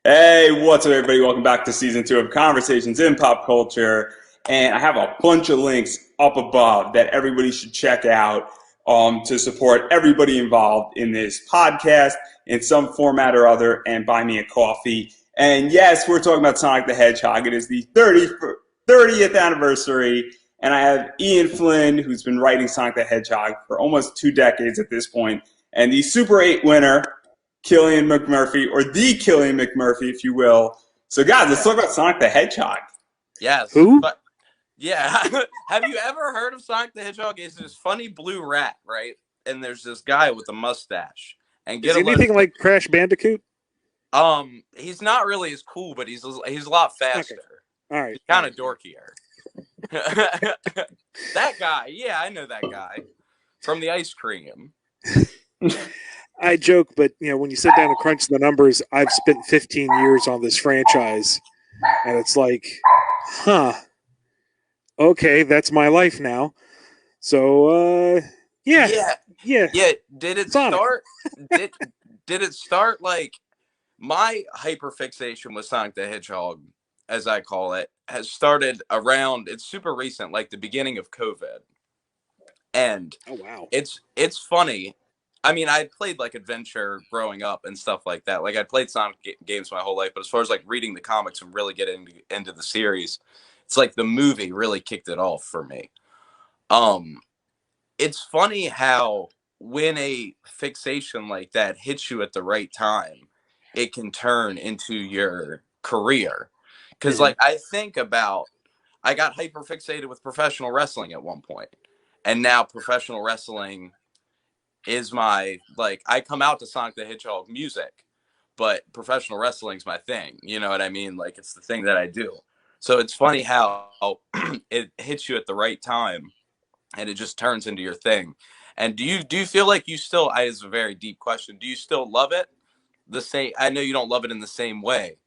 Hey, what's up, everybody? Welcome back to season 2 of Conversations in Pop Culture. And I have a bunch of links up above that everybody should check out to support everybody involved in this podcast in some format or other and buy me a coffee. And yes, we're talking about Sonic the Hedgehog. It is the 30th anniversary. And I have Ian Flynn, who's been writing Sonic the Hedgehog for almost 2 decades at this point, and the Super 8 winner, Killian McMurphy, or the Killian McMurphy, if you will. So, guys, let's talk about Sonic the Hedgehog. Yes. Who? But yeah, have you ever heard of Sonic the Hedgehog? It's this funny blue rat, right? And there's this guy with a mustache. And Is he anything like Crash Bandicoot? He's not really as cool, but he's a lot faster. Okay. All right. He's kind of dorkier. That guy, yeah, I know that guy from the ice cream. I joke, but when you sit down and crunch the numbers, I've spent 15 years on this franchise, and it's like, okay, that's my life now. So, yeah. Did it Sonic. start? did it start like my hyperfixation with Sonic the Hedgehog, as I call it, has started around? It's super recent, like the beginning of COVID, and oh wow, it's funny. I mean, I played like adventure growing up and stuff like that. Like I played Sonic games my whole life, but as far as like reading the comics and really getting into the series, it's like the movie really kicked it off for me. It's funny how when a fixation like that hits you at the right time, it can turn into your career. Because like I think about, I got hyper fixated with professional wrestling at one point, and now professional wrestling is my, like, I come out to Sonic the Hedgehog music, but professional wrestling's my thing. You know what I mean? Like, it's the thing that I do. So it's funny how it hits you at the right time and it just turns into your thing. And do you feel like you still, it's a very deep question, do you still love it the same? I know you don't love it in the same way,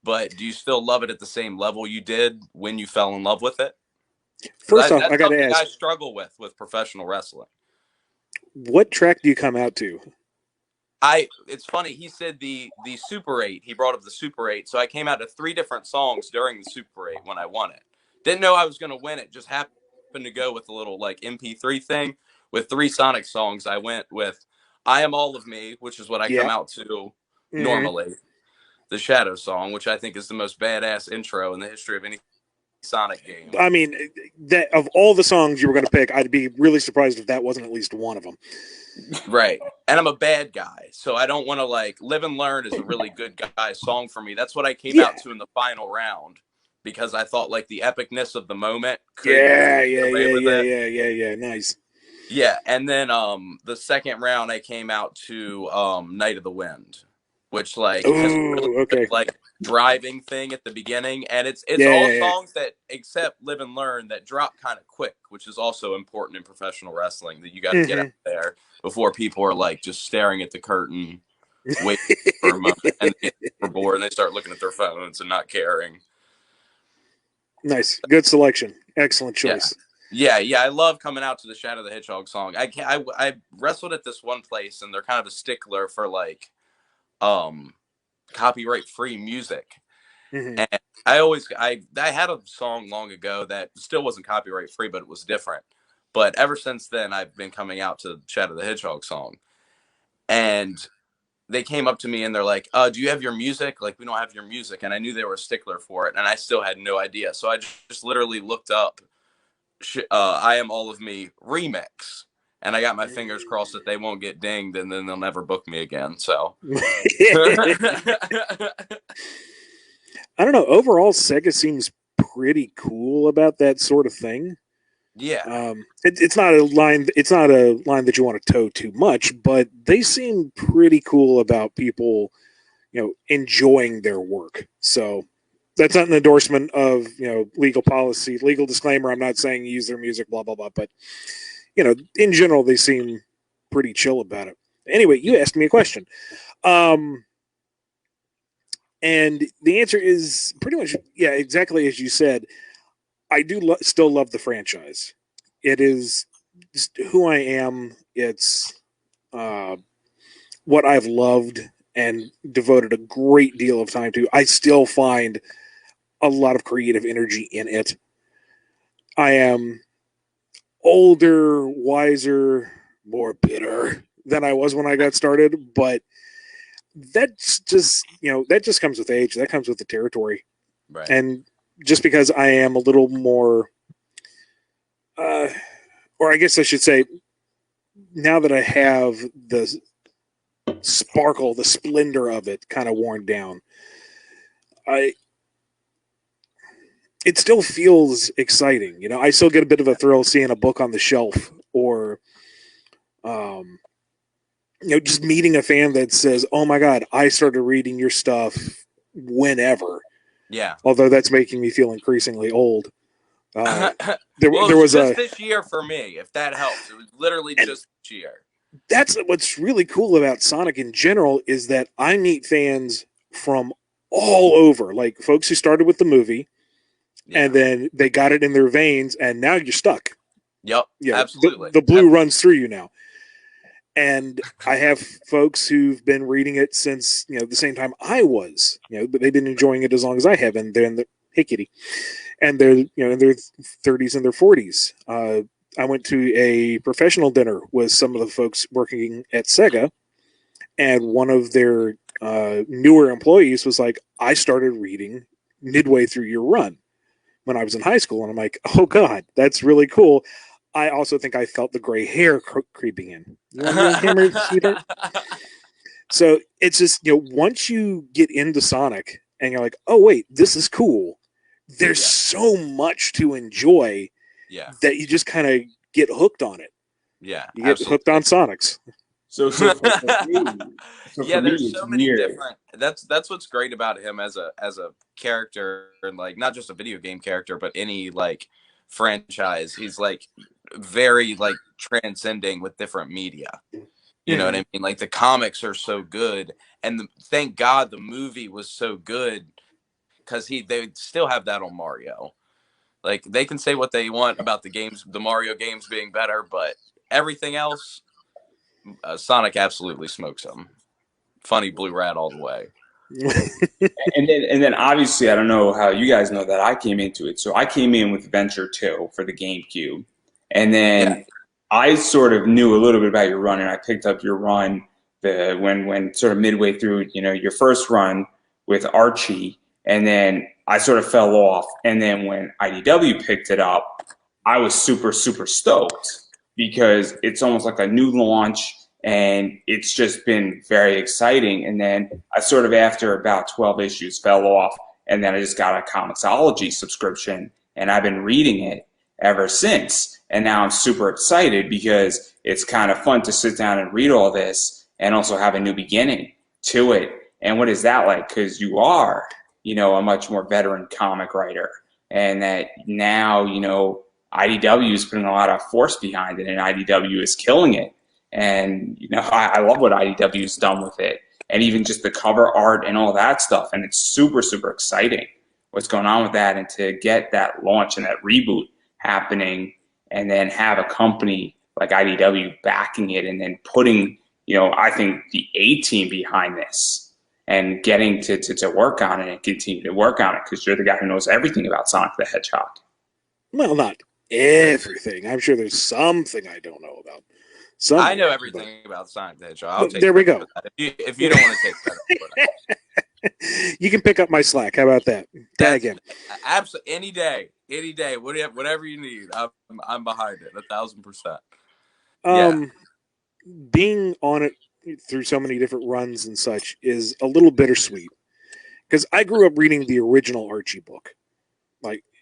but do you still love it at the same level you did when you fell in love with it? First off, I got to ask. I struggle with professional wrestling. What track do you come out to? It's funny. He said the Super 8. He brought up the Super 8. So I came out to 3 different songs during the Super 8 when I won it. Didn't know I was going to win it. Just happened to go with a little like MP3 thing with 3 Sonic songs. I went with I Am All of Me, which is what I come out to normally. The Shadow song, which I think is the most badass intro in the history of any Sonic game. I mean, that of all the songs you were going to pick, I'd be really surprised if that wasn't at least one of them. Right. And I'm a bad guy, so I don't want to like Live and Learn is a really good guy song for me. That's what I came out to in the final round because I thought like the epicness of the moment. Yeah, nice. Yeah, and then the second round I came out to Night of the Wind, which like has a really good, like driving thing at the beginning, and it's all songs that except Live and Learn that drop kind of quick, which is also important in professional wrestling, that you got to get out there before people are like just staring at the curtain waiting for a moment and they get bored and they start looking at their phones and not caring. Nice, good selection, excellent choice. Yeah, I love coming out to the Shadow the Hedgehog song. I wrestled at this one place and they're kind of a stickler for like copyright free music. And I had a song long ago that still wasn't copyright free, but it was different. But ever since then, I've been coming out to Shadow the Hedgehog song. And they came up to me and they're like, do you have your music? Like, we don't have your music. And I knew they were a stickler for it. And I still had no idea. So I just literally looked up I Am All of Me remix. And I got my fingers crossed that they won't get dinged and then they'll never book me again. So I don't know. Overall, Sega seems pretty cool about that sort of thing. Yeah. It's not a line. It's not a line that you want to toe too much, but they seem pretty cool about people, enjoying their work. So that's not an endorsement of legal policy, legal disclaimer. I'm not saying use their music, blah blah blah. But in general, they seem pretty chill about it. Anyway, you asked me a question. And the answer is pretty much, exactly as you said. I do still love the franchise. It is just who I am. It's what I've loved and devoted a great deal of time to. I still find a lot of creative energy in it. I am older, wiser, more bitter than I was when I got started, but that's just, that just comes with age. That comes with the territory. Right. And just because I am a little more, or I guess I should say, now that I have the sparkle, the splendor of it kind of worn down, it still feels exciting. I still get a bit of a thrill seeing a book on the shelf, or just meeting a fan that says, "Oh my God, I started reading your stuff whenever." Yeah. Although that's making me feel increasingly old. Well, there it was just this year for me, if that helps. It was literally just this year. That's what's really cool about Sonic in general, is that I meet fans from all over, like folks who started with the movie, and then they got it in their veins, and now you're stuck. Yep, absolutely. The blue runs through you now. And I have folks who've been reading it since, the same time I was, but they've been enjoying it as long as I have, and they're in the, hey kitty, and they're, in their 30s and their 40s. I went to a professional dinner with some of the folks working at Sega, and one of their newer employees was like, "I started reading midway through your run when I was in high school." And I'm like, "Oh God, that's really cool." I also think I felt the gray hair creeping in. You want a hammer, sweetheart? So it's just, once you get into Sonic and you're like, "Oh wait, this is cool," there's so much to enjoy that you just kind of get hooked on it. Yeah, you get hooked on Sonics. So for me, there's so many different. That's what's great about him as a character, and like not just a video game character, but any like franchise. He's like very like transcending with different media. You know what I mean? Like the comics are so good, and thank God the movie was so good, because they still have that on Mario. Like they can say what they want about the Mario games being better, but everything else, Sonic absolutely smokes them. Funny blue rat all the way. and then obviously, I don't know how you guys know that I came into it. So I came in with Venture 2 for the GameCube, and then I sort of knew a little bit about your run, and I picked up your run when sort of midway through, your first run with Archie, and then I sort of fell off. And then when IDW picked it up, I was super, super stoked, because it's almost like a new launch, and it's just been very exciting. And then I sort of, after about 12 issues, fell off, and then I just got a Comixology subscription, and I've been reading it ever since. And now I'm super excited, because it's kind of fun to sit down and read all this and also have a new beginning to it. And what is that like? Because you are, a much more veteran comic writer, and that now, IDW is putting a lot of force behind it, and IDW is killing it. And, I love what IDW has done with it, and even just the cover art and all that stuff. And it's super, super exciting what's going on with that, and to get that launch and that reboot happening, and then have a company like IDW backing it, and then putting, I think the A-team behind this, and getting to work on it and continue to work on it, because you're the guy who knows everything about Sonic the Hedgehog. Well, not everything. I'm sure there's something I don't know about. I know everything about Sonic the Hedgehog. I'll take there we go. If you don't want to take credit, you can pick up my slack. How about that? Tag in. Absolutely, any day, whatever you need. I'm behind it 1,000%. Being on it through so many different runs and such is a little bittersweet, because I grew up reading the original Archie book,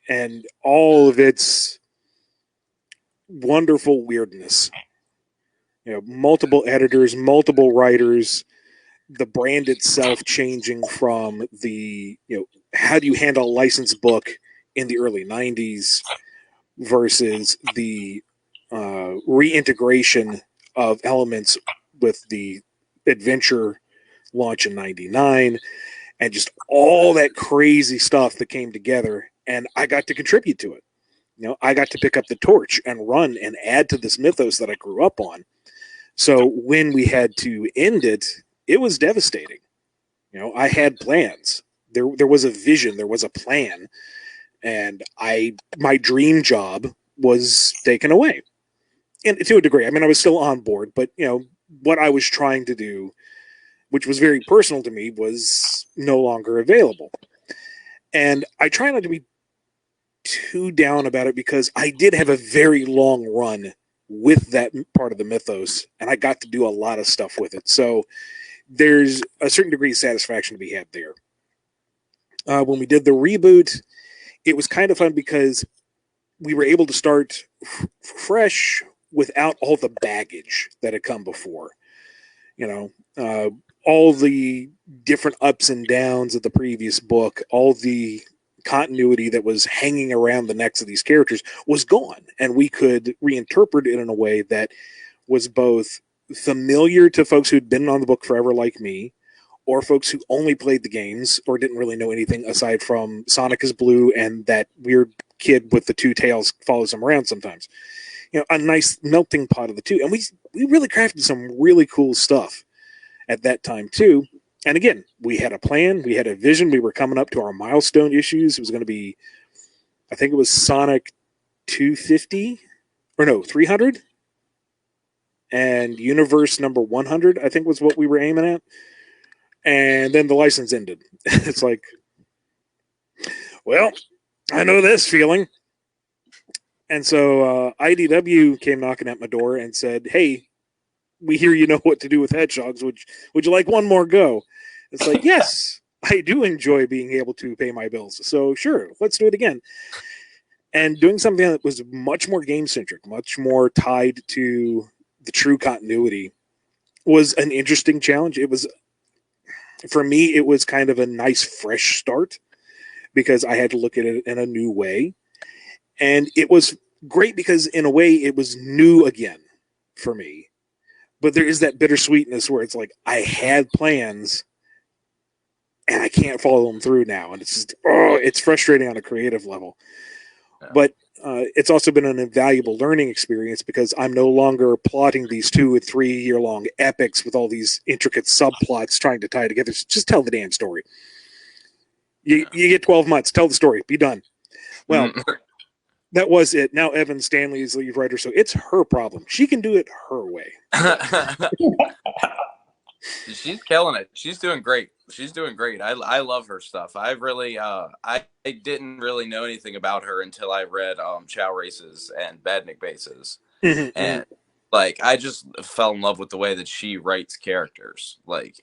and all of its wonderful weirdness. Multiple editors, multiple writers, the brand itself changing from the, how do you handle a licensed book in the early 90s versus the reintegration of elements with the adventure launch in 99, and just all that crazy stuff that came together. And I got to contribute to it. I got to pick up the torch and run and add to this mythos that I grew up on. So when we had to end it, it was devastating. You know, I had plans. There was a vision, there was a plan, and my dream job was taken away. And to a degree, I mean, I was still on board, but you know, what I was trying to do, which was very personal to me, was no longer available. And I try not to be too down about it because I did have a very long run with that part of the mythos, and I got to do a lot of stuff with it. So there's a certain degree of satisfaction to be had there. When we did the reboot, it was kind of fun because we were able to start fresh without all the baggage that had come before. You know, all the different ups and downs of the previous book, all the continuity that was hanging around the necks of these characters was gone, and we could reinterpret it in a way that was both familiar to folks who'd been on the book forever like me, or folks who only played the games or didn't really know anything aside from Sonic is blue and that weird kid with the two tails follows him around sometimes. You know, a nice melting pot of the two. And we really crafted some really cool stuff at that time too. And again, we had a plan, we had a vision, we were coming up to our milestone issues. It was going to be, I think it was Sonic 250, or no, 300, and Universe number 100, I think was what we were aiming at. And then the license ended. It's like, well, I know this feeling. And so IDW came knocking at my door and said, hey, we hear you know what to do with hedgehogs. Would you like one more go? It's like, yes, I do enjoy being able to pay my bills. So sure, let's do it again. And doing something that was much more game-centric, much more tied to the true continuity was an interesting challenge. It was, for me, it was kind of a nice fresh start because I had to look at it in a new way. And it was great because in a way it was new again for me. But there is that bittersweetness where it's like, I had plans and I can't follow them through now. And it's just, it's frustrating on a creative level. Yeah. But it's also been an invaluable learning experience because I'm no longer plotting these 2 or 3 year long epics with all these intricate subplots trying to tie together. Just tell the damn story. You get 12 months, tell the story, be done. Well, that was it. Now Evan Stanley is the lead writer, so it's her problem. She can do it her way. She's killing it. She's doing great. She's doing great. I love her stuff. I really I didn't really know anything about her until I read Chow Races and Badnik Bases. And like I just fell in love with the way that she writes characters. Like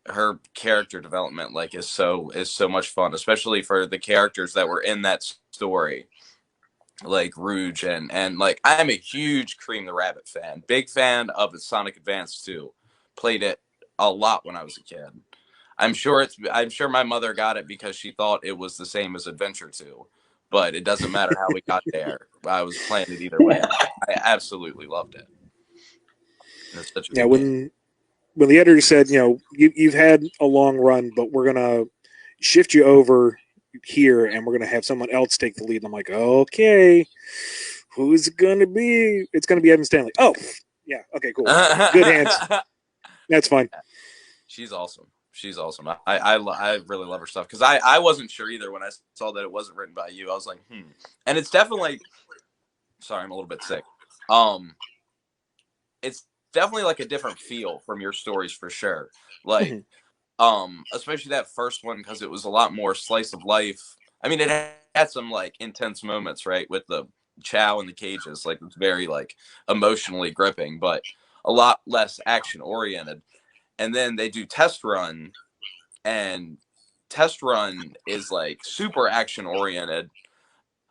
her character development like is so much fun, especially for the characters that were in that story. Like Rouge and like I'm a huge Cream the Rabbit fan. Big fan of Sonic Advance 2. Played it a lot when I was a kid. I'm sure my mother got it because she thought it was the same as Adventure 2. But it doesn't matter how we got there. I was playing it either way. I absolutely loved it. It's such a when the editor said, you know, you've had a long run, but we're gonna shift you over here and we're going to have someone else take the lead. And I'm like, okay, who's it going to be? It's going to be Evan Stanley. Oh, yeah. Okay, cool. Good hands. That's fine. She's awesome. She's awesome. I really love her stuff because I wasn't sure either when I saw that it wasn't written by you. I was like, And it's definitely, sorry, I'm a little bit sick. It's definitely like a different feel from your stories for sure. Like, especially that first one because it was a lot more slice of life. I mean, it had some like intense moments, right, with the Chow and the cages. Like it's very like emotionally gripping, but a lot less action oriented. And then they do Test Run, and Test Run is like super action oriented,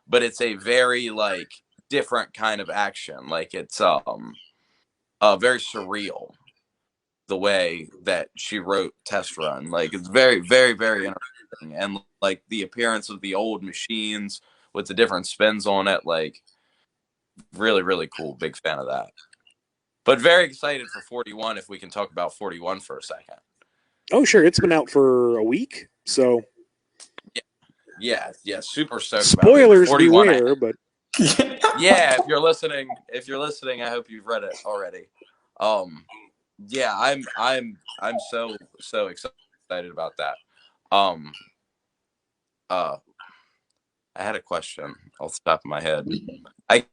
but it's a very like different kind of action. Like it's very surreal. The way that she wrote Test Run, like it's very, very, very interesting, and like the appearance of the old machines with the different spins on it, like really, really cool. Big fan of that. But very excited for 41. If we can talk about 41 for a second. Oh, sure. It's been out for a week, so yeah. Super stoked. Spoilers beware, but yeah, if you're listening, I hope you've read it already. Yeah, I'm so excited about that. Um, uh, I had a question off the top of my head. I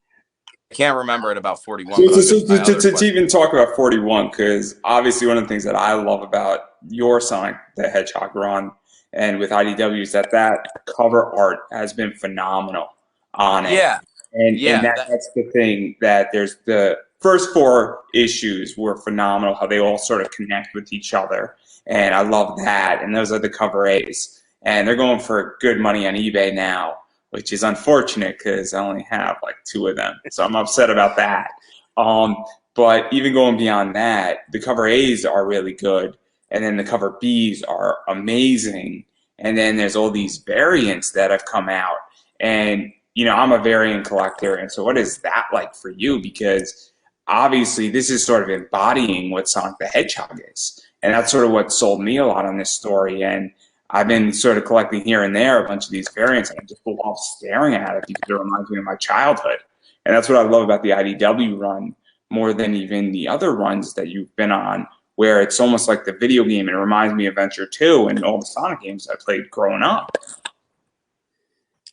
can't remember it about 41, So, but to, I'll go so to my other to question. even talk about 41, because obviously one of the things that I love about your Sonic the Hedgehog run and with IDW is that cover art has been phenomenal on it. Yeah, And yeah, that that's the thing, that there's the first four issues were phenomenal, how they all sort of connect with each other. And I love that. And those are the cover A's. And they're going for good money on eBay now, which is unfortunate because I only have like two of them. So I'm upset about that. Um, but even going beyond that, the cover A's are really good. And then the cover B's are amazing. And then there's all these variants that have come out. And, I'm a variant collector. And so what is that like for you? Because obviously this is sort of embodying what Sonic the Hedgehog is. And that's sort of what sold me a lot on this story. And I've been sort of collecting here and there a bunch of these variants, and I just love staring at it because it reminds me of my childhood. And that's what I love about the IDW run more than even the other runs that you've been on, where it's almost like the video game and it reminds me of Venture 2 and all the Sonic games I played growing up.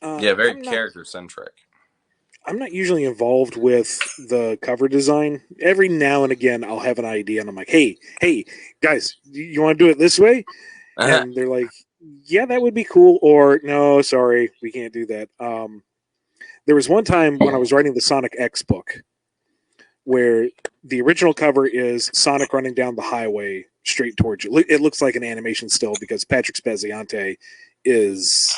yeah, very I'm not. character centric. I'm not usually involved with the cover design. Every now and again, I'll have an idea, and I'm like, "Hey, guys, you want to do it this way?" And they're like, "Yeah, that would be cool." Or, "No, sorry, we can't do that." There was one time when I was writing the Sonic X book where the original cover is Sonic running down the highway straight towards you. It looks like an animation still because Patrick Spaziante is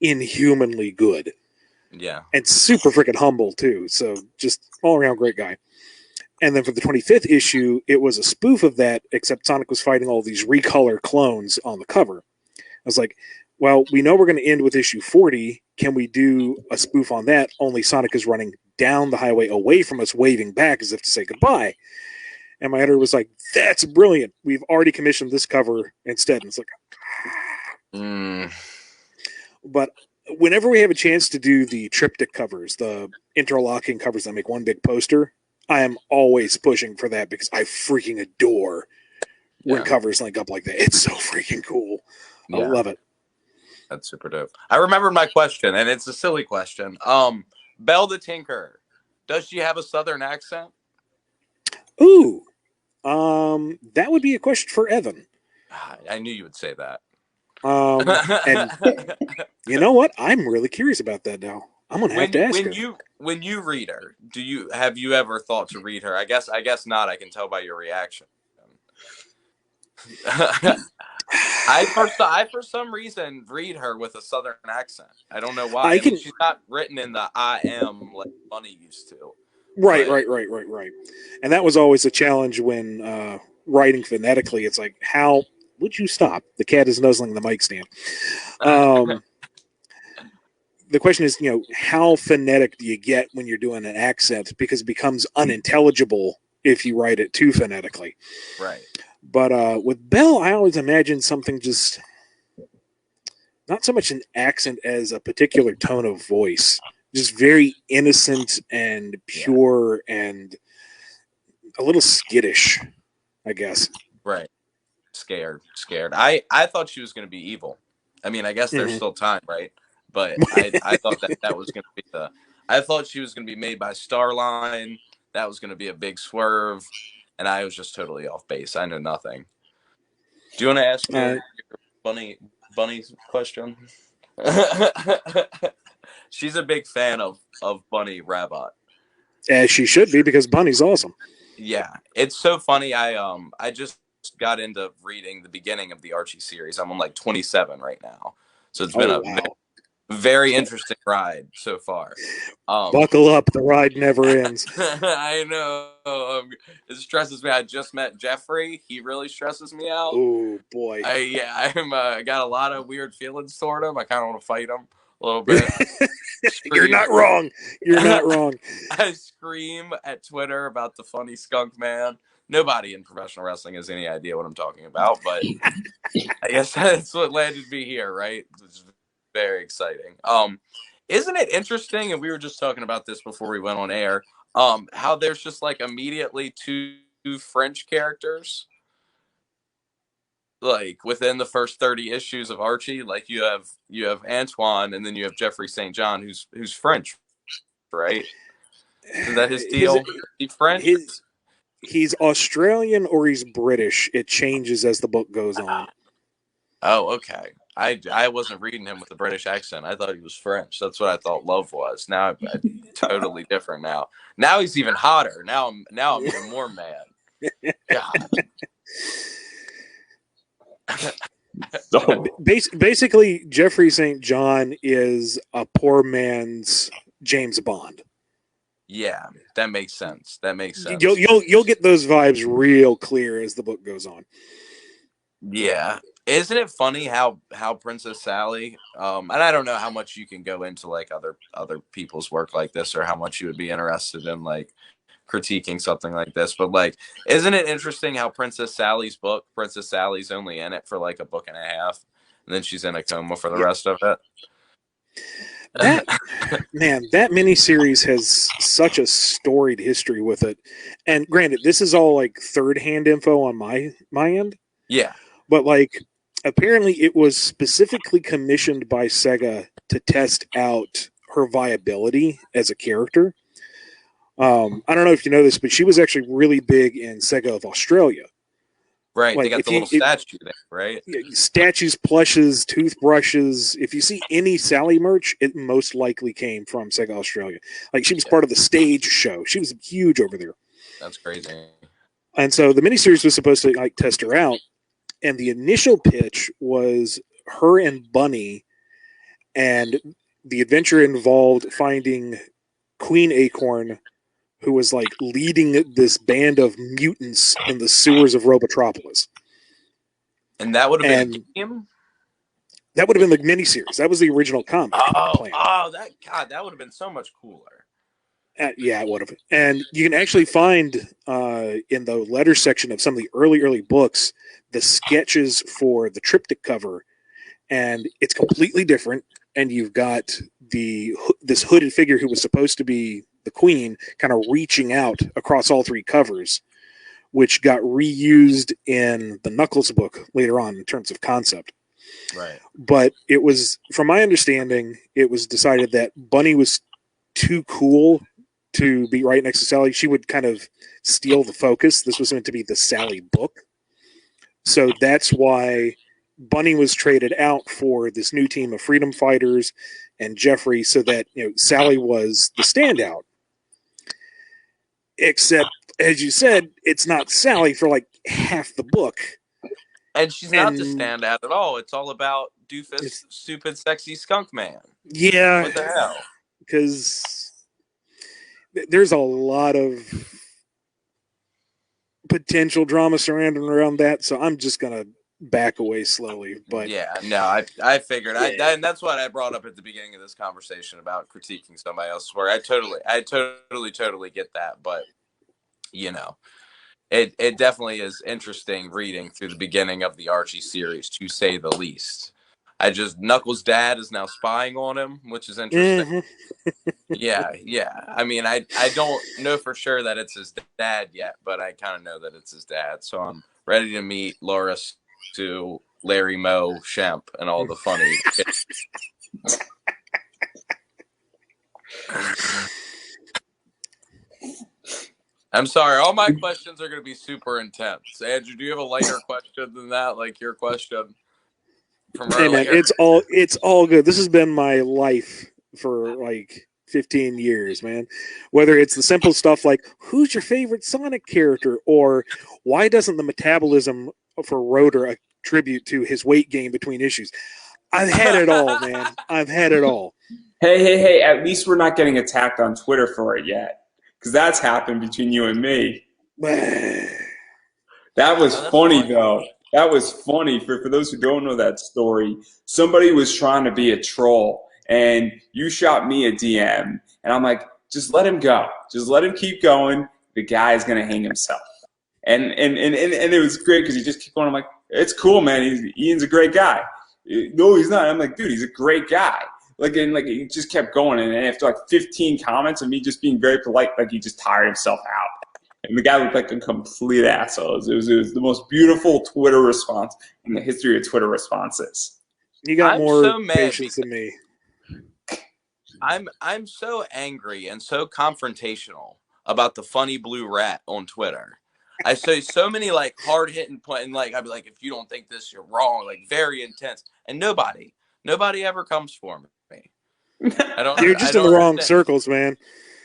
inhumanly good Yeah, and super freaking humble too. So just all around great guy. And then for the 25th issue, it was a spoof of that, except Sonic was fighting all these recolor clones on the cover. I was like, well, we know we're going to end with issue 40. Can we do a spoof on that? Only Sonic is running down the highway away from us, waving back as if to say goodbye. And my editor was like, that's brilliant. We've already commissioned this cover instead. And it's like, but whenever we have a chance to do the triptych covers, the interlocking covers that make one big poster, I am always pushing for that because I freaking adore when covers link up like that. It's so freaking cool. I love it. That's super dope. I remembered my question, and it's a silly question. Belle the Tinker, does she have a Southern accent? Ooh, that would be a question for Evan. I knew you would say that. And you know what? I'm really curious about that now. I'm gonna have to ask her. When you read her, have you ever thought to read her? I guess not. I can tell by your reaction. I for some reason read her with a Southern accent. I don't know why. I mean, she's not written in the I am like Bunny used to. Right. And that was always a challenge when writing phonetically. It's like, how would you stop? The cat is nuzzling the mic stand. The question is, how phonetic do you get when you're doing an accent? Because it becomes unintelligible if you write it too phonetically. Right. But with Belle, I always imagine something just not so much an accent as a particular tone of voice. Just very innocent and pure and a little skittish, I guess. Right. Scared. I thought she was going to be evil. I mean, I guess there's still time, right? But I thought that was going to be I thought she was going to be made by Starline. That was going to be a big swerve. And I was just totally off base. I know nothing. Do you want to ask your bunny question? She's a big fan of Bunny Rabbit. As she should be, because Bunny's awesome. Yeah, it's so funny. I just got into reading the beginning of the Archie series. I'm on like 27 right now, so it's been very interesting ride so far. Buckle up, the ride never ends. I know. It stresses me. I just met Jeffrey. He really stresses me out. Oh boy. I got a lot of weird feelings toward him. I kind of want to fight him a little bit. You're not wrong. You're not wrong. I scream at Twitter about the funny skunk man. Nobody in professional wrestling has any idea what I'm talking about, but I guess that's what landed me here, right? It's very exciting. Isn't it interesting? And we were just talking about this before we went on air. How there's just like immediately two two French characters. Like within the first 30 issues of Archie, like you have Antoine, and then you have Jeffrey St. John, who's French, right? Is that his deal? Is he French? He's Australian or he's British. It changes as the book goes on. Oh, okay. I wasn't reading him with a British accent. I thought he was French. That's what I thought Love was. Now I'm totally different now. Now he's even hotter. Now I'm even more mad. God. So Basically, Jeffrey St. John is a poor man's James Bond. Yeah, that makes sense. You'll get those vibes real clear as the book goes on. Yeah. Isn't it funny how Princess Sally, and I don't know how much you can go into like other people's work like this, or how much you would be interested in like critiquing something like this, but like, isn't it interesting how Princess Sally's only in it for like a book and a half, and then she's in a coma for the rest of it? That miniseries has such a storied history with it. And granted, this is all like third-hand info on my end. Yeah. But like, apparently it was specifically commissioned by Sega to test out her viability as a character. I don't know if you know this, but she was actually really big in Sega of Australia. Right, like, they got the little statue there, right? Statues, plushes, toothbrushes. If you see any Sally merch, it most likely came from Sega Australia. Like, she was part of the stage show. She was huge over there. That's crazy. And so the miniseries was supposed to like test her out, and the initial pitch was her and Bunny, and the adventure involved finding Queen Acorn, who was like leading this band of mutants in the sewers of Robotropolis. And that would have been a game? That would have been the miniseries. That was the original comic plan. That would have been so much cooler. Yeah, it would have. And you can actually find in the letter section of some of the early books the sketches for the triptych cover, and it's completely different. And you've got this hooded figure who was supposed to be the Queen kind of reaching out across all three covers, which got reused in the Knuckles book later on in terms of concept. Right. But it was, from my understanding, it was decided that Bunny was too cool to be right next to Sally. She would kind of steal the focus. This was meant to be the Sally book. So that's why Bunny was traded out for this new team of freedom fighters and Jeffrey, so that, you know, Sally was the standout. Except, as you said, it's not Sally for like half the book. And she's not the standout at all. It's all about doofus, stupid, sexy skunk man. Yeah. What the hell? Because there's a lot of potential drama surrounding around that, so I'm just going to back away slowly. But yeah, no, I figured. And that's what I brought up at the beginning of this conversation about critiquing somebody else's work. I totally get that, but you know, it definitely is interesting reading through the beginning of the Archie series, to say the least. Knuckles' dad is now spying on him, which is interesting. Yeah. I mean, I don't know for sure that it's his dad yet, but I kind of know that it's his dad. So I'm ready to meet Laura to Larry, Moe, Shemp, and all the funny kids. I'm sorry, all my questions are going to be super intense. Andrew, do you have a lighter question than that? Like your question from earlier? Hey man, it's all good. This has been my life for like 15 years, man. Whether it's the simple stuff like, who's your favorite Sonic character? Or why doesn't the metabolism for Rotor attribute to his weight gain between issues? I've had it all, man. I've had it all. Hey, at least we're not getting attacked on Twitter for it yet. Because that's happened between you and me. That was funny, though. That was funny. For those who don't know that story, somebody was trying to be a troll, and you shot me a DM, and I'm like, just let him go. Just let him keep going. The guy is going to hang himself. And it was great because he just kept going. I'm like, it's cool, man. Ian's a great guy. No, he's not. I'm like, dude, he's a great guy. He just kept going, and after like 15 comments of me just being very polite, like he just tired himself out. And the guy looked like a complete asshole. It was the most beautiful Twitter response in the history of Twitter responses. You got I'm more so mad patience than me. I'm so angry and so confrontational about the funny blue rat on Twitter. I say so many like hard hitting and like I'd be like, if you don't think this, you're wrong. Like very intense, and nobody ever comes for me. You're just in the wrong circles, man.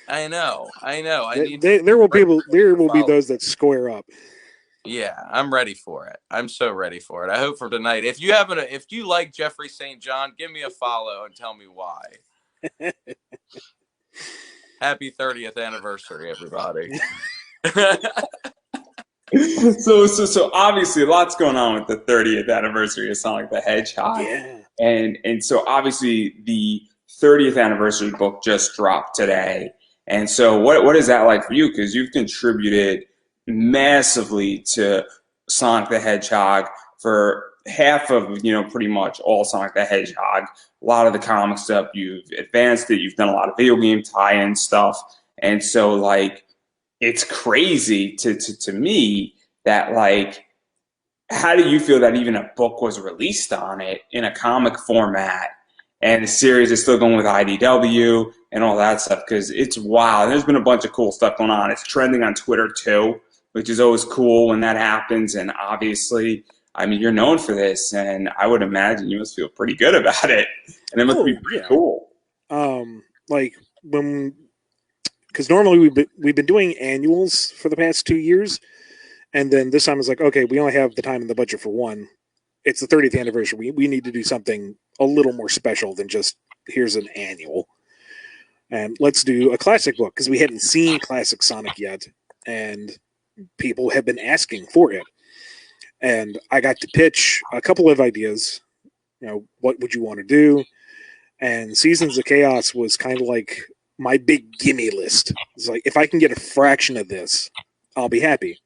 I know. I need. There will be those that square up. Yeah, I'm ready for it. I'm so ready for it. I hope for tonight. If you like Jeffrey St. John, give me a follow and tell me why. Happy 30th anniversary, everybody. So obviously, lots going on with the 30th anniversary of Sonic the Hedgehog. Yeah. And so obviously the 30th anniversary book just dropped today. And so what is that like for you? Because you've contributed massively to Sonic the Hedgehog for half of, pretty much all Sonic the Hedgehog. A lot of the comic stuff, you've advanced it. You've done a lot of video game tie-in stuff. And so, like, it's crazy to me that, like, how do you feel that even a book was released on it in a comic format and the series is still going with IDW and all that stuff? Because it's wild. There's been a bunch of cool stuff going on. It's trending on Twitter too, which is always cool when that happens. And obviously, I mean, you're known for this, and I would imagine you must feel pretty good about it. And it must be pretty cool. Like because normally we've been doing annuals for the past 2 years. And then this time it's like, okay, we only have the time and the budget for one. It's the 30th anniversary. We need to do something a little more special than just here's an annual. And let's do a classic book because we hadn't seen classic Sonic yet. And people have been asking for it. And I got to pitch a couple of ideas. What would you want to do? And Seasons of Chaos was kind of like my big gimme list. It's like, if I can get a fraction of this, I'll be happy.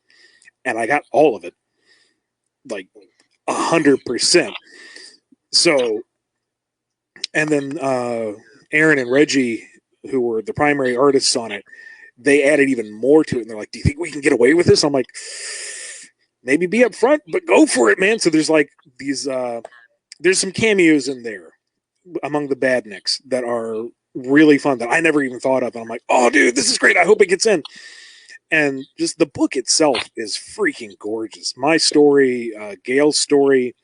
And I got all of it, like 100%. So, and then Aaron and Reggie, who were the primary artists on it, they added even more to it. And they're like, do you think we can get away with this? I'm like, maybe be up front, but go for it, man. So there's like these, there's some cameos in there among the badniks that are really fun that I never even thought of. And I'm like, oh, dude, this is great. I hope it gets in. And just the book itself is freaking gorgeous. My story, Gail's story,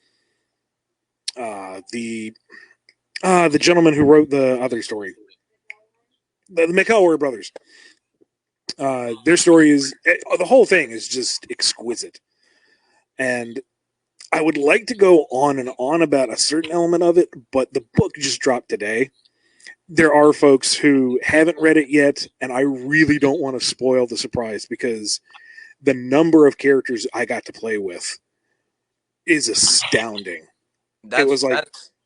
the gentleman who wrote the other story, the McElroy brothers. Their story is, the whole thing is just exquisite. And I would like to go on and on about a certain element of it, but the book just dropped today. There are folks who haven't read it yet, and I really don't want to spoil the surprise because the number of characters I got to play with is astounding. That's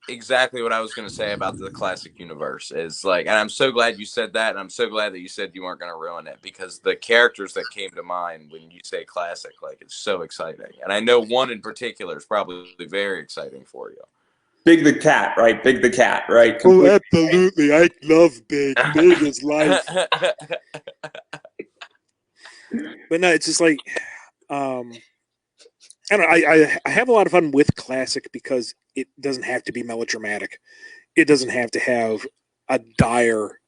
exactly what I was going to say about the classic universe. Is like, and I'm so glad you said that, and I'm so glad that you said you weren't going to ruin it because the characters that came to mind when you say classic, like, it's so exciting. And I know one in particular is probably very exciting for you. Big the Cat, right? Big the Cat, right? Oh, absolutely. I love Big. Big is life. But no, it's just like, I don't know. I have a lot of fun with classic because it doesn't have to be melodramatic. It doesn't have to have a dire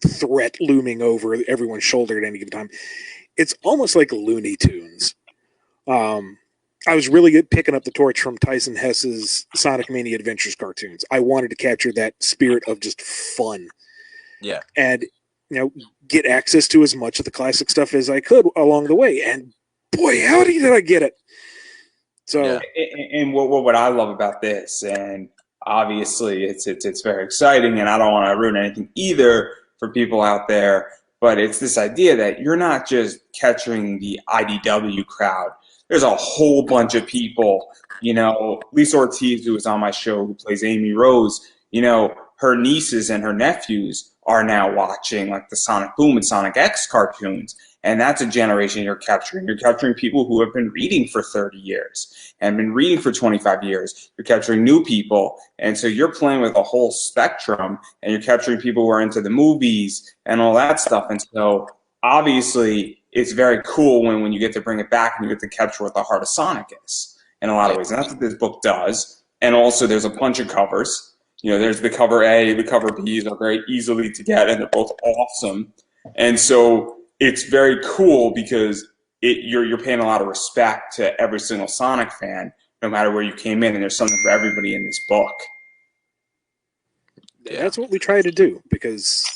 threat looming over everyone's shoulder at any given time. It's almost like Looney Tunes. I was really good picking up the torch from Tyson Hess's Sonic Mania Adventures cartoons. I wanted to capture that spirit of just fun. Yeah. And, get access to as much of the classic stuff as I could along the way. And boy, howdy did I get it. So, and what I love about this, and obviously it's very exciting, and I don't want to ruin anything either for people out there, but it's this idea that you're not just capturing the IDW crowd. There's a whole bunch of people, Lisa Ortiz, who was on my show, who plays Amy Rose, her nieces and her nephews are now watching like the Sonic Boom and Sonic X cartoons. And that's a generation you're capturing. You're capturing people who have been reading for 30 years and been reading for 25 years. You're capturing new people. And so you're playing with a whole spectrum, and you're capturing people who are into the movies and all that stuff. And so obviously it's very cool when you get to bring it back and you get to capture what the heart of Sonic is in a lot of Yeah. ways. And that's what this book does. And also, there's a bunch of covers. There's the cover A, the cover B are very easily to get, and they're both awesome. And so it's very cool because you're paying a lot of respect to every single Sonic fan, no matter where you came in, and there's something for everybody in this book. Yeah. That's what we try to do because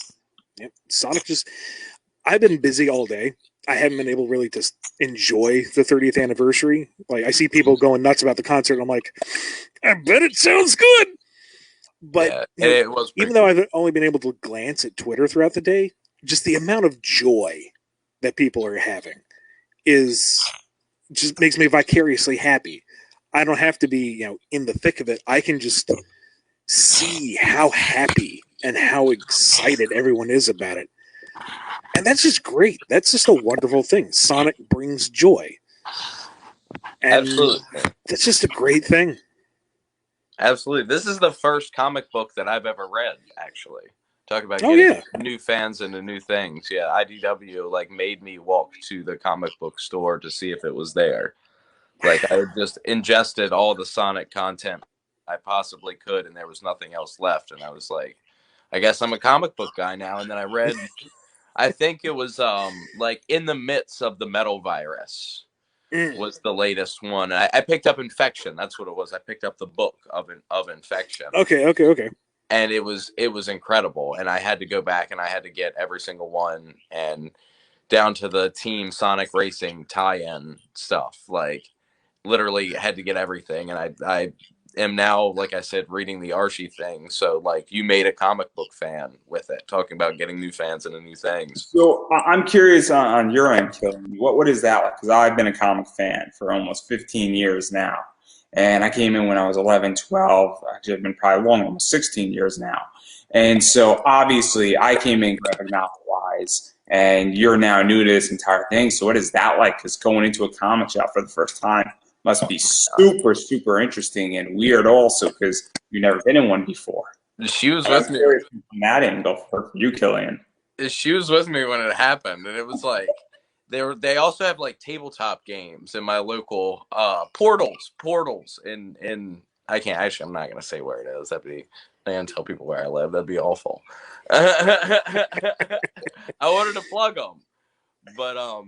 Sonic just. I've been busy all day. I haven't been able really to enjoy the 30th anniversary. Like I see people going nuts about the concert. And I'm like, I bet it sounds good. But it was even though I've only been able to glance at Twitter throughout the day, just the amount of joy that people are having just makes me vicariously happy. I don't have to be, in the thick of it. I can just see how happy and how excited everyone is about it. And that's just great. That's just a wonderful thing. Sonic brings joy. And absolutely. That's just a great thing. Absolutely. This is the first comic book that I've ever read, actually. Talk about getting new fans into new things. Yeah, IDW made me walk to the comic book store to see if it was there. I just ingested all the Sonic content I possibly could, and there was nothing else left. And I was like, I guess I'm a comic book guy now. And then I read, I think it was In the Midst of the Metal Virus was the latest one. I picked up Infection. That's what it was. I picked up the book of Infection. Okay. And it was incredible. And I had to go back and I had to get every single one, and down to the Team Sonic Racing tie-in stuff. Literally had to get everything. And I am now, like I said, reading the Archie thing. So you made a comic book fan with it, talking about getting new fans into new things. So I'm curious on your end, Killian. What is that like? Because I've been a comic fan for almost 15 years now. And I came in when I was 11, 12. Actually, I've been probably almost 16 years now. And so obviously I came in graphic novel-wise, and you're now new to this entire thing. So what is that like? Because going into a comic shop for the first time must be super, super interesting and weird also because you've never been in one before. She was with me from that angle for you, Killian. She was with me when it happened, and it was they also have tabletop games in my local portals in I can't actually, I'm not gonna say where it is. I'm gonna tell people where I live. That'd be awful. I wanted to plug them, but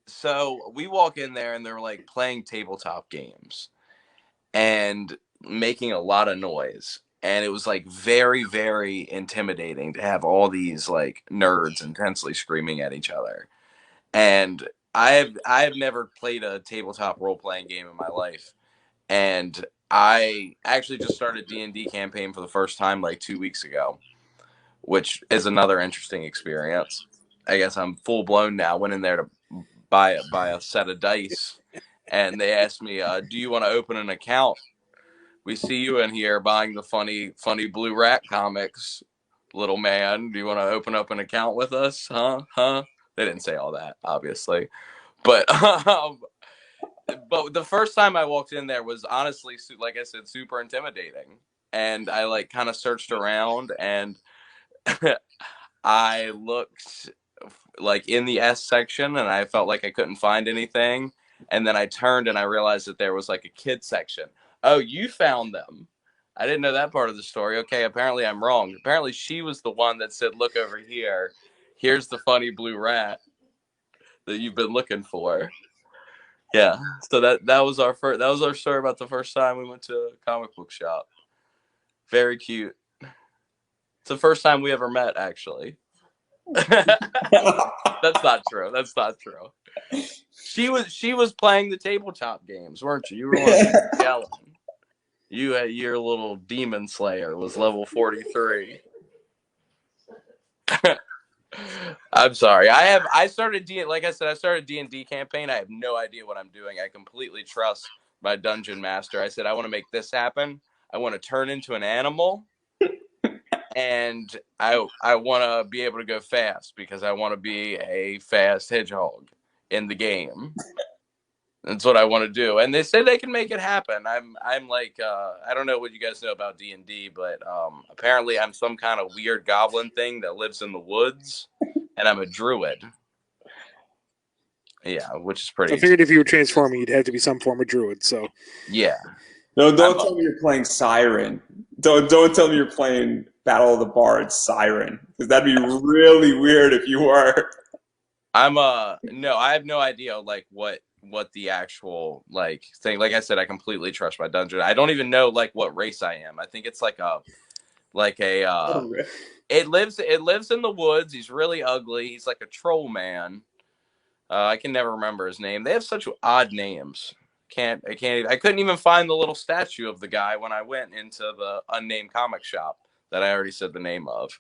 so we walk in there and they're playing tabletop games and making a lot of noise. And it was very, very intimidating to have all these nerds intensely screaming at each other. And I have never played a tabletop role playing game in my life. And I actually just started D&D campaign for the first time 2 weeks ago, which is another interesting experience. I guess I'm full blown now. Went in there to buy a set of dice, and they asked me, "Do you want to open an account? We see you in here buying the funny Blue Rat comics, little man. Do you want to open up an account with us? Huh? They didn't say all that, obviously, but the first time I walked in there was honestly, like I said, super intimidating. And I kind of searched around, and I looked in the S section, and I felt like I couldn't find anything. And then I turned and I realized that there was a kid section. Oh, you found them. I didn't know that part of the story. Okay, apparently I'm wrong. Apparently she was the one that said, look over here. Here's the funny blue rat that you've been looking for. Yeah. So that was our story about the first time we went to a comic book shop. Very cute. It's the first time we ever met, actually. That's not true. She was playing the tabletop games, weren't you? You were yelling. You had your little demon slayer was level 43. I'm sorry. I started D&D campaign. I have no idea what I'm doing. I completely trust my dungeon master. I said I want to make this happen. I want to turn into an animal. And I want to be able to go fast because I want to be a fast hedgehog in the game. That's what I want to do. And they say they can make it happen. I'm I don't know what you guys know about D&D, but apparently I'm some kind of weird goblin thing that lives in the woods, and I'm a druid. Yeah, which is I pretty. figured if you were transforming, you'd have to be some form of druid. So Yeah. No, don't tell me you're playing Siren. Don't tell me you're playing Battle of the Bards Siren, because that'd be really weird if you were. I'm no, I have no idea like what the actual like thing. Like I said, I completely trust my dungeon. I don't even know like what race I am. I think it's like a it lives in the woods. He's really ugly. He's like a troll man. I can never remember his name. They have such odd names. I couldn't even find the little statue of the guy when I went into the unnamed comic shop that I already said the name of.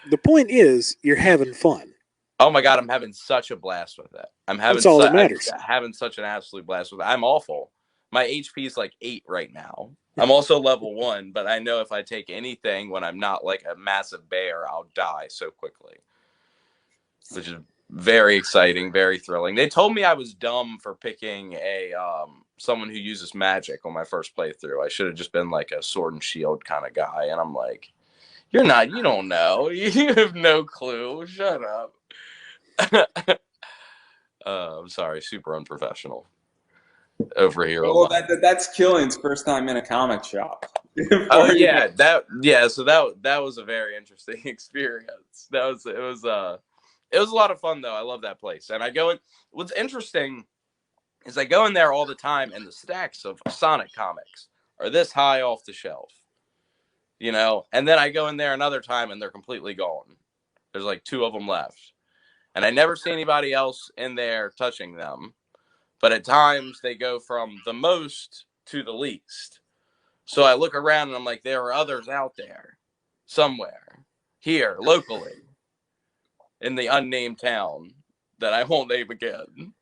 the point is, you're having fun. Oh my god, I'm having such a blast with it. That's all that matters. I'm having such an absolute blast with it. I'm awful. My HP is like 8 right now. I'm also level 1, but I know if I take anything when I'm not like a massive bear, I'll die so quickly. Which is very exciting, very thrilling. They told me I was dumb for picking a someone who uses magic on my first playthrough. I should have just been like a sword and shield kind of guy. And I'm like, you don't know. You have no clue. Shut up. I'm sorry, super unprofessional over here. Well, that's Killian's first time in a comic shop. Oh yeah, so that was a very interesting experience. It was a lot of fun though. I love that place. And I go in, what's interesting is I go in there all the time and the stacks of Sonic comics are this high off the shelf. And then I go in there another time and they're completely gone. There's like 2 of them left. And I never see anybody else in there touching them. But at times they go from the most to the least. So I look around and I'm like, there are others out there somewhere here locally in the unnamed town that I won't name again.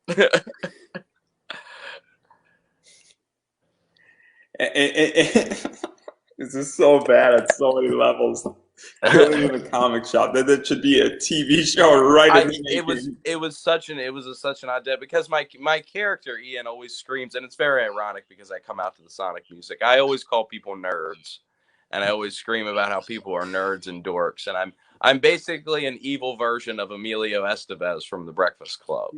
This is so bad at so many levels. Killian in the comic shop. That should be a TV show right in the making. It was such an idea because my character Ian always screams, and it's very ironic because I come out to the Sonic music. I always call people nerds, and I always scream about how people are nerds and dorks, and I'm basically an evil version of Emilio Estevez from The Breakfast Club.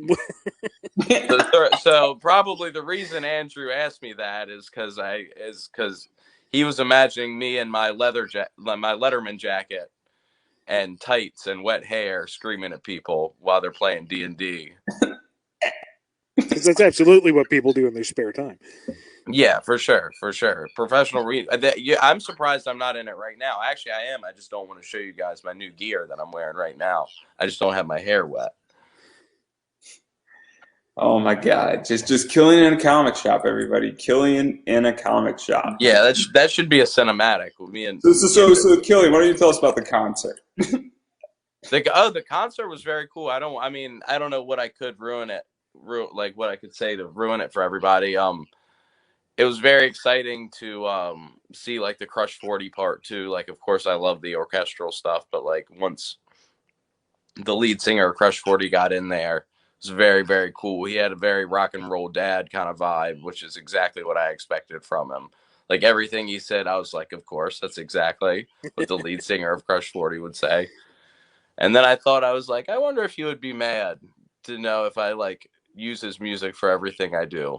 So probably the reason Andrew asked me that is because he was imagining me in my my Letterman jacket and tights and wet hair screaming at people while they're playing D&D. Because that's absolutely what people do in their spare time. Yeah, for sure. Professional I'm surprised I'm not in it right now. Actually, I am. I just don't want to show you guys my new gear that I'm wearing right now. I just don't have my hair wet. Oh my god! Just Killian in a comic shop, everybody. Killian in a comic shop. Yeah, that should be a cinematic with me and. So Killian, why don't you tell us about the concert? The concert was very cool. I don't know what I could like what I could say to ruin it for everybody. It was very exciting to see like the Crush 40 part too. Like, of course, I love the orchestral stuff, but like once the lead singer of Crush 40 got in there, it was very, very cool. He had a very rock and roll dad kind of vibe, which is exactly what I expected from him. Like everything he said, I was like, of course, that's exactly what the lead singer of Crush 40 would say. And then I was like, I wonder if he would be mad to know if I like use his music for everything I do.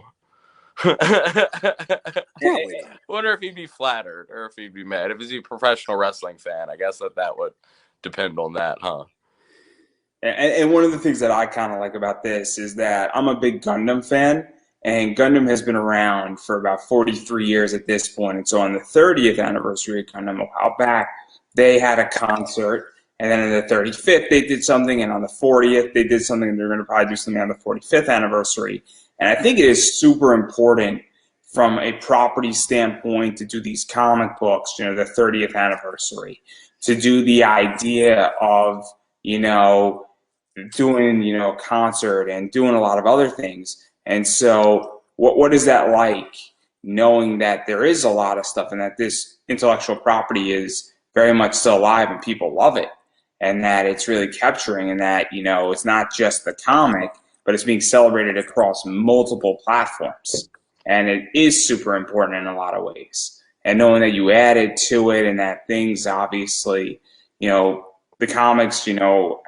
Wonder if he'd be flattered or if he'd be mad. If he's a professional wrestling fan, I guess that would depend on that, huh? And one of the things that I kind of like about this is that I'm a big Gundam fan, and Gundam has been around for about 43 years at this point. And so on the 30th anniversary of Gundam, a while back, they had a concert. And then on the 35th, they did something. And on the 40th, they did something. And they're going to probably do something on the 45th anniversary. And I think it is super important from a property standpoint to do these comic books, the 30th anniversary, to do the idea of, doing, a concert and doing a lot of other things. And so what is that like, knowing that there is a lot of stuff and that this intellectual property is very much still alive and people love it, and that it's really capturing, and that, it's not just the comic, but it's being celebrated across multiple platforms. And it is super important in a lot of ways. And knowing that you added to it and that things obviously, the comics,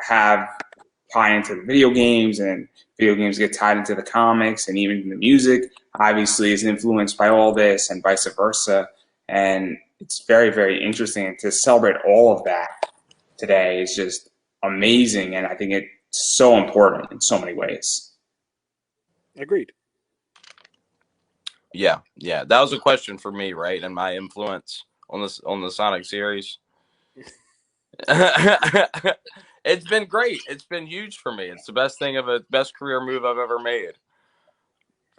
have tie into the video games, and video games get tied into the comics, and even the music obviously is influenced by all this, and vice versa. And it's very, very interesting. And to celebrate all of that today is just amazing, and I think it's so important in so many ways. Agreed. Yeah, that was a question for me, right? And my influence on the Sonic series. It's been great. It's been huge for me. It's the best career move I've ever made.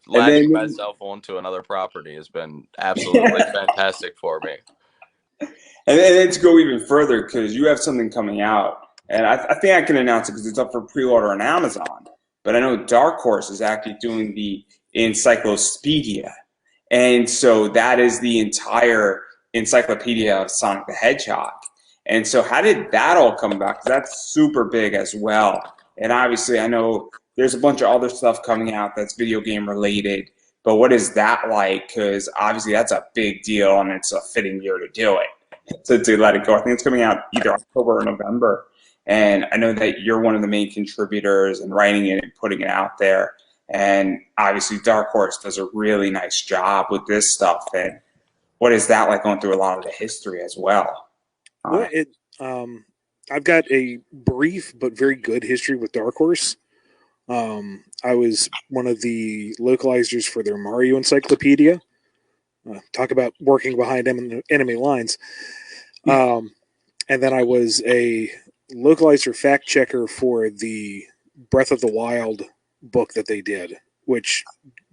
Latching myself onto another property has been absolutely fantastic for me. And then to go even further, because you have something coming out, and I think I can announce it because it's up for pre-order on Amazon. But I know Dark Horse is actually doing the Encyclopedia, and so that is the entire encyclopedia of Sonic the Hedgehog. And so how did that all come about? Because that's super big as well. And obviously I know there's a bunch of other stuff coming out that's video game related, but what is that like? Because obviously that's a big deal, and it's a fitting year to do it, to let it go. I think it's coming out either October or November. And I know that you're one of the main contributors and writing it and putting it out there. And obviously Dark Horse does a really nice job with this stuff. And what is that like, going through a lot of the history as well? Well, I've got a brief but very good history with Dark Horse. I was one of the localizers for their Mario Encyclopedia. Talk about working behind enemy lines. And then I was a localizer fact checker for the Breath of the Wild book that they did, which,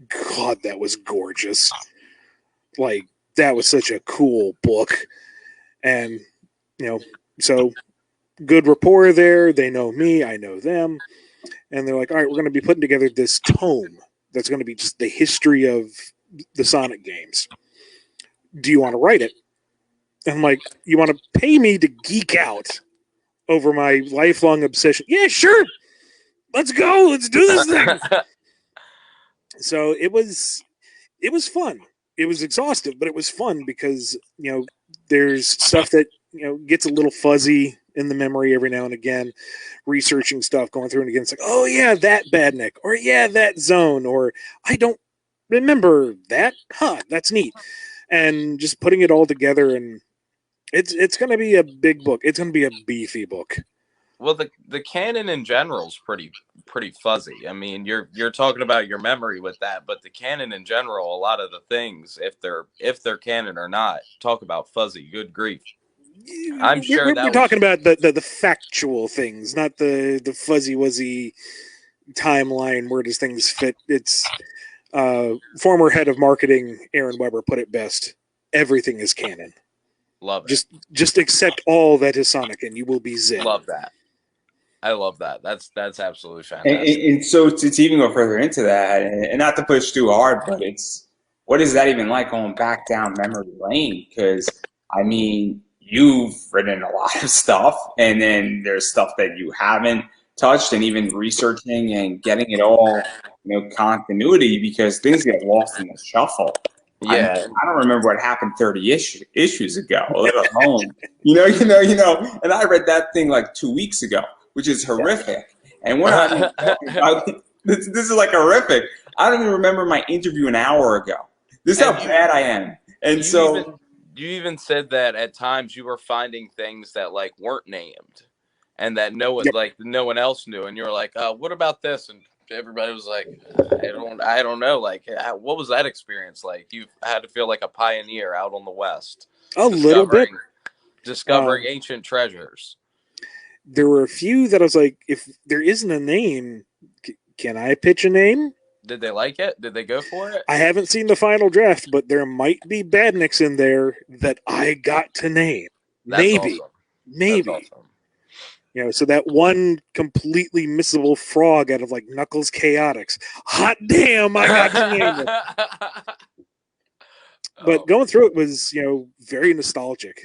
God, that was gorgeous. Like, that was such a cool book. And, so good rapport there. They know me, I know them. And they're like, all right, we're going to be putting together this tome that's going to be just the history of the Sonic games. Do you want to write it? And I'm like, you want to pay me to geek out over my lifelong obsession? Yeah, sure. Let's go. Let's do this thing. So it was fun. It was exhaustive, but it was fun because, there's stuff that, gets a little fuzzy in the memory every now and again, researching stuff, going through and again. It's like, oh yeah, that Badnik, or yeah, that zone, or I don't remember that. Huh, that's neat. And just putting it all together, and it's going to be a big book. It's going to be a beefy book. Well, the canon in general is pretty fuzzy. I mean, you're talking about your memory with that, but the canon in general, a lot of the things, if they're canon or not, talk about fuzzy. Good grief. I'm sure we're talking about the factual things, not the fuzzy wuzzy timeline. Where does things fit? It's former head of marketing Aaron Weber put it best. Everything is canon. Love it. Just accept all that is Sonic, and you will be zen. Love that. I love that. That's absolutely fantastic. And so to even go further into that, and not to push too hard, but what is that even like, going back down memory lane? Because I mean, you've written a lot of stuff, and then there's stuff that you haven't touched, and even researching and getting it all, continuity, because things get lost in the shuffle. Yeah, I don't remember what happened 30 issues ago, let alone, and I read that thing like 2 weeks ago, which is horrific. And we're not even talking about, this is like horrific. I don't even remember my interview an hour ago. This is how bad I am. And you even said that at times you were finding things that like weren't named, and that no one else knew, and you were like, what about this? And everybody was like, I don't know. Like, what was that experience like? You had to feel like a pioneer out on the West. A little bit. Discovering ancient treasures. There were a few that I was like, if there isn't a name, can I pitch a name? Did they like it? Did they go for it? I haven't seen the final draft, but there might be Badniks in there that I got to name. Maybe. That's awesome. So that one completely missable frog out of like Knuckles Chaotix. Hot damn, I got to name it. But going through it was, very nostalgic.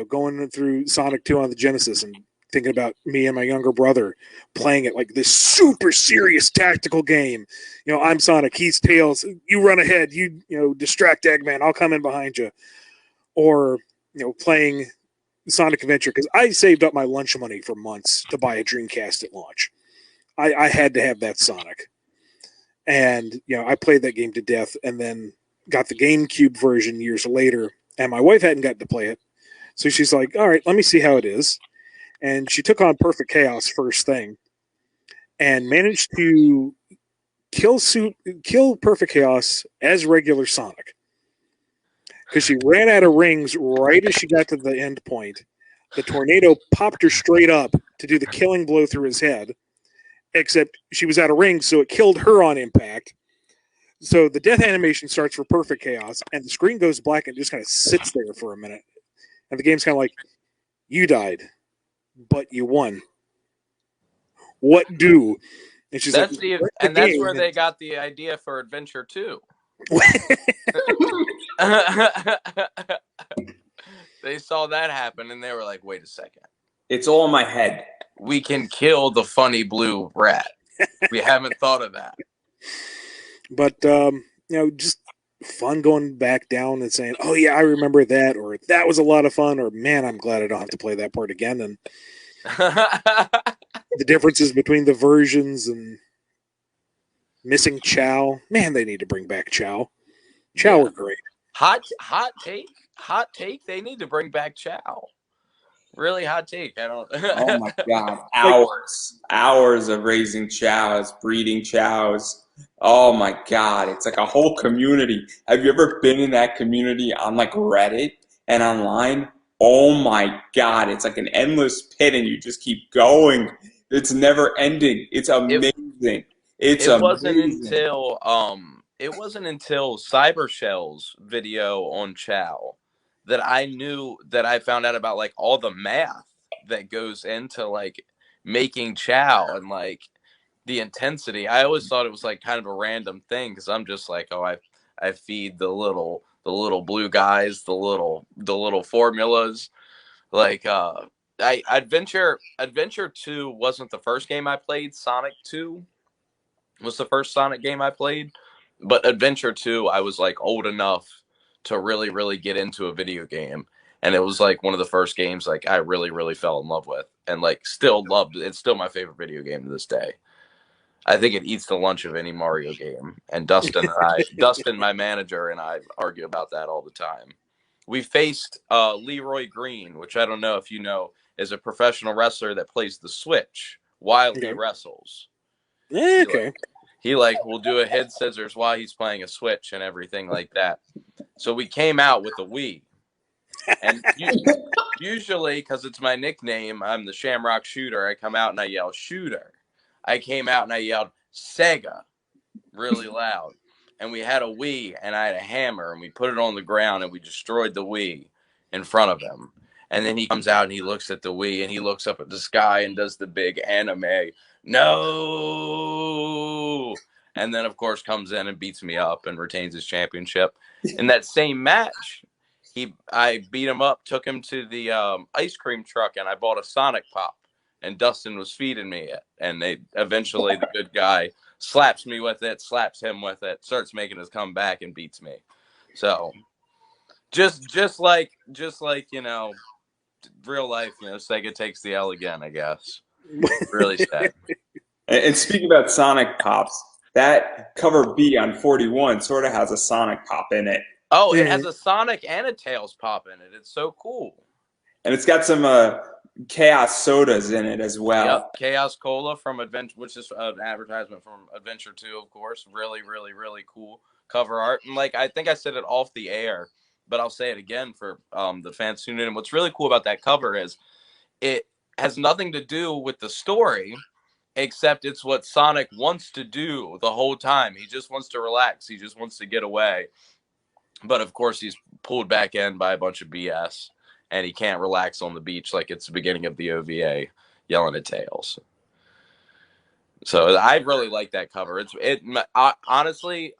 Going through Sonic 2 on the Genesis and thinking about me and my younger brother playing it like this super serious tactical game. I'm Sonic, he's Tails. You run ahead, you distract Eggman, I'll come in behind you. Or, playing Sonic Adventure, because I saved up my lunch money for months to buy a Dreamcast at launch. I had to have that Sonic. And, I played that game to death and then got the GameCube version years later, and my wife hadn't gotten to play it. So she's like, all right, let me see how it is. And she took on Perfect Chaos first thing and managed to kill Perfect Chaos as regular Sonic. Because she ran out of rings right as she got to the end point. The tornado popped her straight up to do the killing blow through his head, except she was out of rings, so it killed her on impact. So the death animation starts for Perfect Chaos, and the screen goes black and just kind of sits there for a minute. And the game's kind of like, you died, but you won. What do? And she's That's like, that's where they got the idea for Adventure 2. They saw that happen and they were like, wait a second. It's all in my head. We can kill the funny blue rat. We haven't thought of that. But, just fun going back down and saying, oh, yeah, I remember that, or that was a lot of fun, or man, I'm glad I don't have to play that part again. And the differences between the versions and missing Chow. Man, they need to bring back Chow. Chow were great. Hot take. They need to bring back Chow. Really hot take. I don't. Oh my god, hours of raising chows, breeding chows. Oh my god, it's like a whole community. Have you ever been in that community on like Reddit and online? Oh my god, it's like an endless pit, and you just keep going. It's never ending. It's amazing. It wasn't until Cybershell's video on Chow that I found out about like all the math that goes into like making Chow and like the intensity. I always thought it was like kind of a random thing because I'm just like, oh, I feed the little blue guys, the little formulas. Like Adventure 2 wasn't the first game I played. Sonic 2 was the first Sonic game I played, but Adventure 2 I was like old enough to really, really get into a video game. And it was like one of the first games like I really, really fell in love with and like still loved it. It's still my favorite video game to this day. I think it eats the lunch of any Mario game. And Dustin, my manager, and I argue about that all the time. We faced Leroy Green, which I don't know if you know, is a professional wrestler that plays the Switch while he wrestles. Okay. He will do a head scissors while he's playing a Switch and everything like that. So we came out with a Wii. And usually, because it's my nickname, I'm the Shamrock Shooter, I come out and I yell, shooter. I came out and I yelled, Sega, really loud. And we had a Wii and I had a hammer and we put it on the ground and we destroyed the Wii in front of him. And then he comes out and he looks at the Wii and he looks up at the sky and does the big anime, no. And then, of course, comes in and beats me up and retains his championship. In that same match, I beat him up, took him to the ice cream truck, and I bought a Sonic Pop. And Dustin was feeding me it. And eventually the good guy slaps me with it, slaps him with it, starts making his comeback and beats me. So just like real life, Sega takes the L again, I guess. Really sad. And speaking about Sonic Pops, that cover B on 41 sort of has a Sonic Pop in it. Oh, it has a Sonic and a Tails Pop in it. It's so cool. And it's got some Chaos sodas in it as well. Yep, Chaos Cola from Adventure, which is an advertisement from Adventure 2, of course. Really, really, really cool cover art. And I think I said it off the air, but I'll say it again for the fans tuning in. What's really cool about that cover is it has nothing to do with the story, except it's what Sonic wants to do the whole time. He just wants to relax. He just wants to get away. But, of course, he's pulled back in by a bunch of BS, and he can't relax on the beach like it's the beginning of the OVA yelling at Tails. So I really like that cover. Honestly,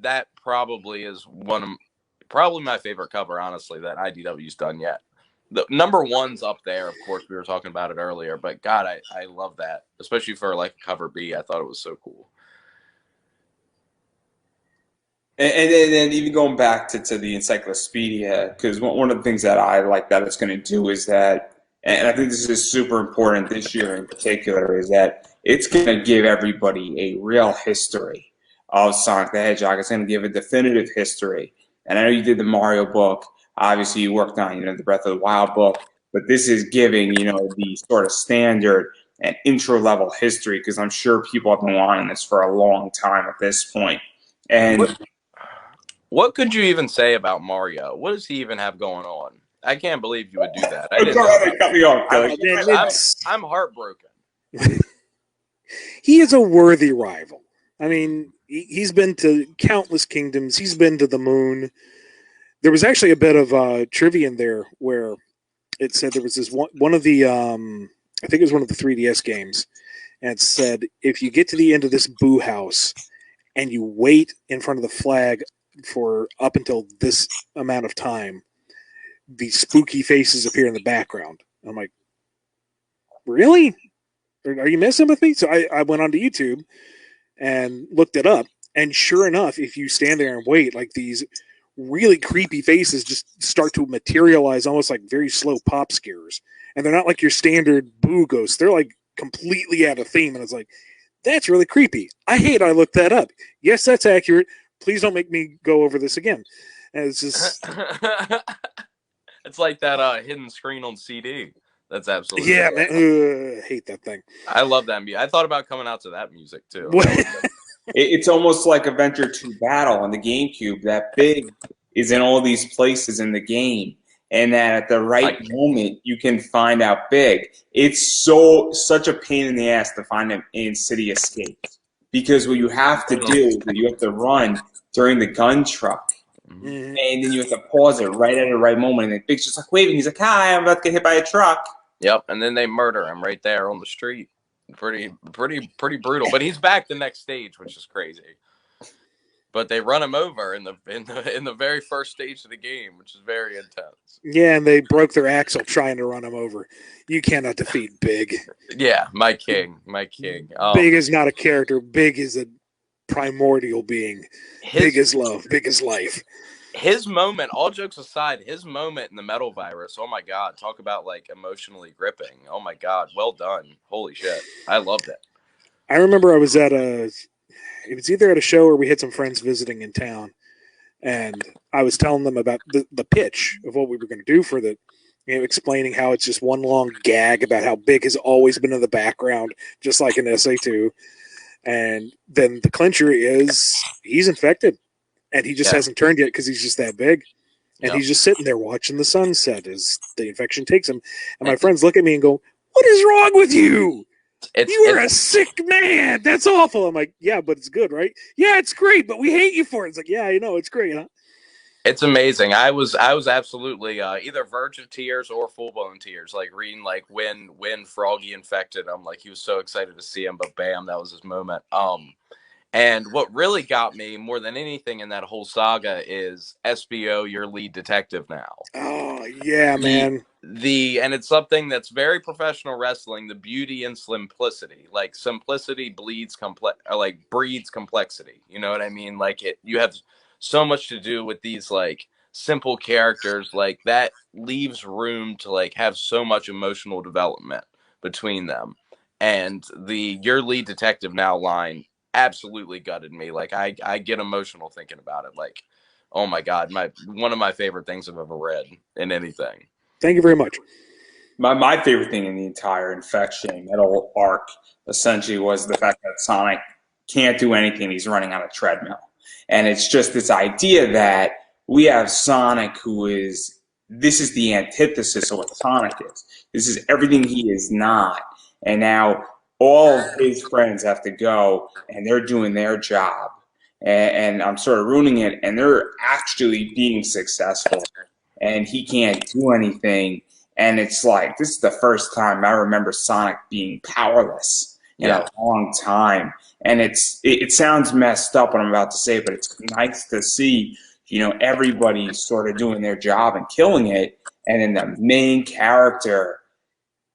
that probably is probably my favorite cover, honestly, that IDW's done yet. The number one's up there, of course. We were talking about it earlier, but God, I love that, especially for cover B. I thought it was so cool. And then even going back to the encyclopedia, because one of the things that I like that it's going to do is that, and I think this is super important this year in particular, is that it's going to give everybody a real history of Sonic the Hedgehog. It's going to give a definitive history. And I know you did the Mario book. Obviously, you worked on, the Breath of the Wild book. But this is giving, the sort of standard and intro-level history, because I'm sure people have been wanting this for a long time at this point. And what could you even say about Mario? What does he even have going on? I can't believe you would do that. I it's all right, cut me off. I'm heartbroken. He is a worthy rival. I mean, he's been to countless kingdoms. He's been to the moon. There was actually a bit of trivia in there where it said there was this one of the, I think it was one of the 3DS games, and it said, if you get to the end of this Boo House and you wait in front of the flag for up until this amount of time, the spooky faces appear in the background. I'm like, really? Are you messing with me? So I went onto YouTube and looked it up, and sure enough, if you stand there and wait, like these really creepy faces just start to materialize, almost like very slow pop scares. And they're not like your standard Boo ghosts. They're like completely out of theme. And it's like, that's really creepy. I looked that up. Yes, that's accurate. Please don't make me go over this again. And it's just... It's like that hidden screen on CD. That's absolutely... Yeah, man. I hate that thing. I love that music. I thought about coming out to that music, too. It's almost like Adventure 2 Battle on the GameCube. That Big is in all these places in the game, and that at the right moment you can find out Big. It's such a pain in the ass to find him in City Escapes, because what you have to do is that you have to run during the gun truck, and then you have to pause it right at the right moment, and then Big's just like waving. He's like, "Hi, I'm about to get hit by a truck." Yep, and then they murder him right there on the street. Pretty brutal. But he's back the next stage, which is crazy. But they run him over in the very first stage of the game, which is very intense. Yeah, and they broke their axle trying to run him over. You cannot defeat Big. Yeah, my king. Big is not a character. Big is a primordial being. Big is love. Big is life. His moment, all jokes aside, his moment in the Metal Virus, oh my God, talk about like emotionally gripping. Oh my God, well done. Holy shit. I loved it. I remember I was it was either at a show or we had some friends visiting in town, and I was telling them about the pitch of what we were going to do for the, explaining how it's just one long gag about how Big has always been in the background, just like in SA2. And then the clincher is he's infected. And he just hasn't turned yet because he's just that big. And he's just sitting there watching the sunset as the infection takes him. And my friends look at me and go, "What is wrong with you? You are a sick man. That's awful." I'm like, "Yeah, but it's good, right?" "Yeah, it's great, but we hate you for it." It's like, "Yeah, I know, it's great, huh?" It's amazing. I was absolutely either verge of tears or full blown tears, like reading like when Froggy infected him. Like he was so excited to see him, but bam, that was his moment. And what really got me more than anything in that whole saga is SBO, your lead detective now. Oh, yeah, man. And it's something that's very professional wrestling, the beauty and simplicity. Like simplicity breeds complexity. You know what I mean? Like you have so much to do with these like simple characters, like that leaves room to like have so much emotional development between them. And your lead detective now line absolutely gutted me. Like I get emotional thinking about it. Like, oh my God, one of my favorite things I've ever read in anything. Thank you very much. My favorite thing in the entire infection, that whole arc, essentially was the fact that Sonic can't do anything. He's running on a treadmill. And it's just this idea that we have Sonic this is the antithesis of what Sonic is. This is everything he is not. And now all of his friends have to go, and they're doing their job. And I'm sort of ruining it, and they're actually being successful. And he can't do anything. And it's like, this is the first time I remember Sonic being powerless in a long time. And it sounds messed up what I'm about to say, but it's nice to see, everybody sort of doing their job and killing it. And then the main character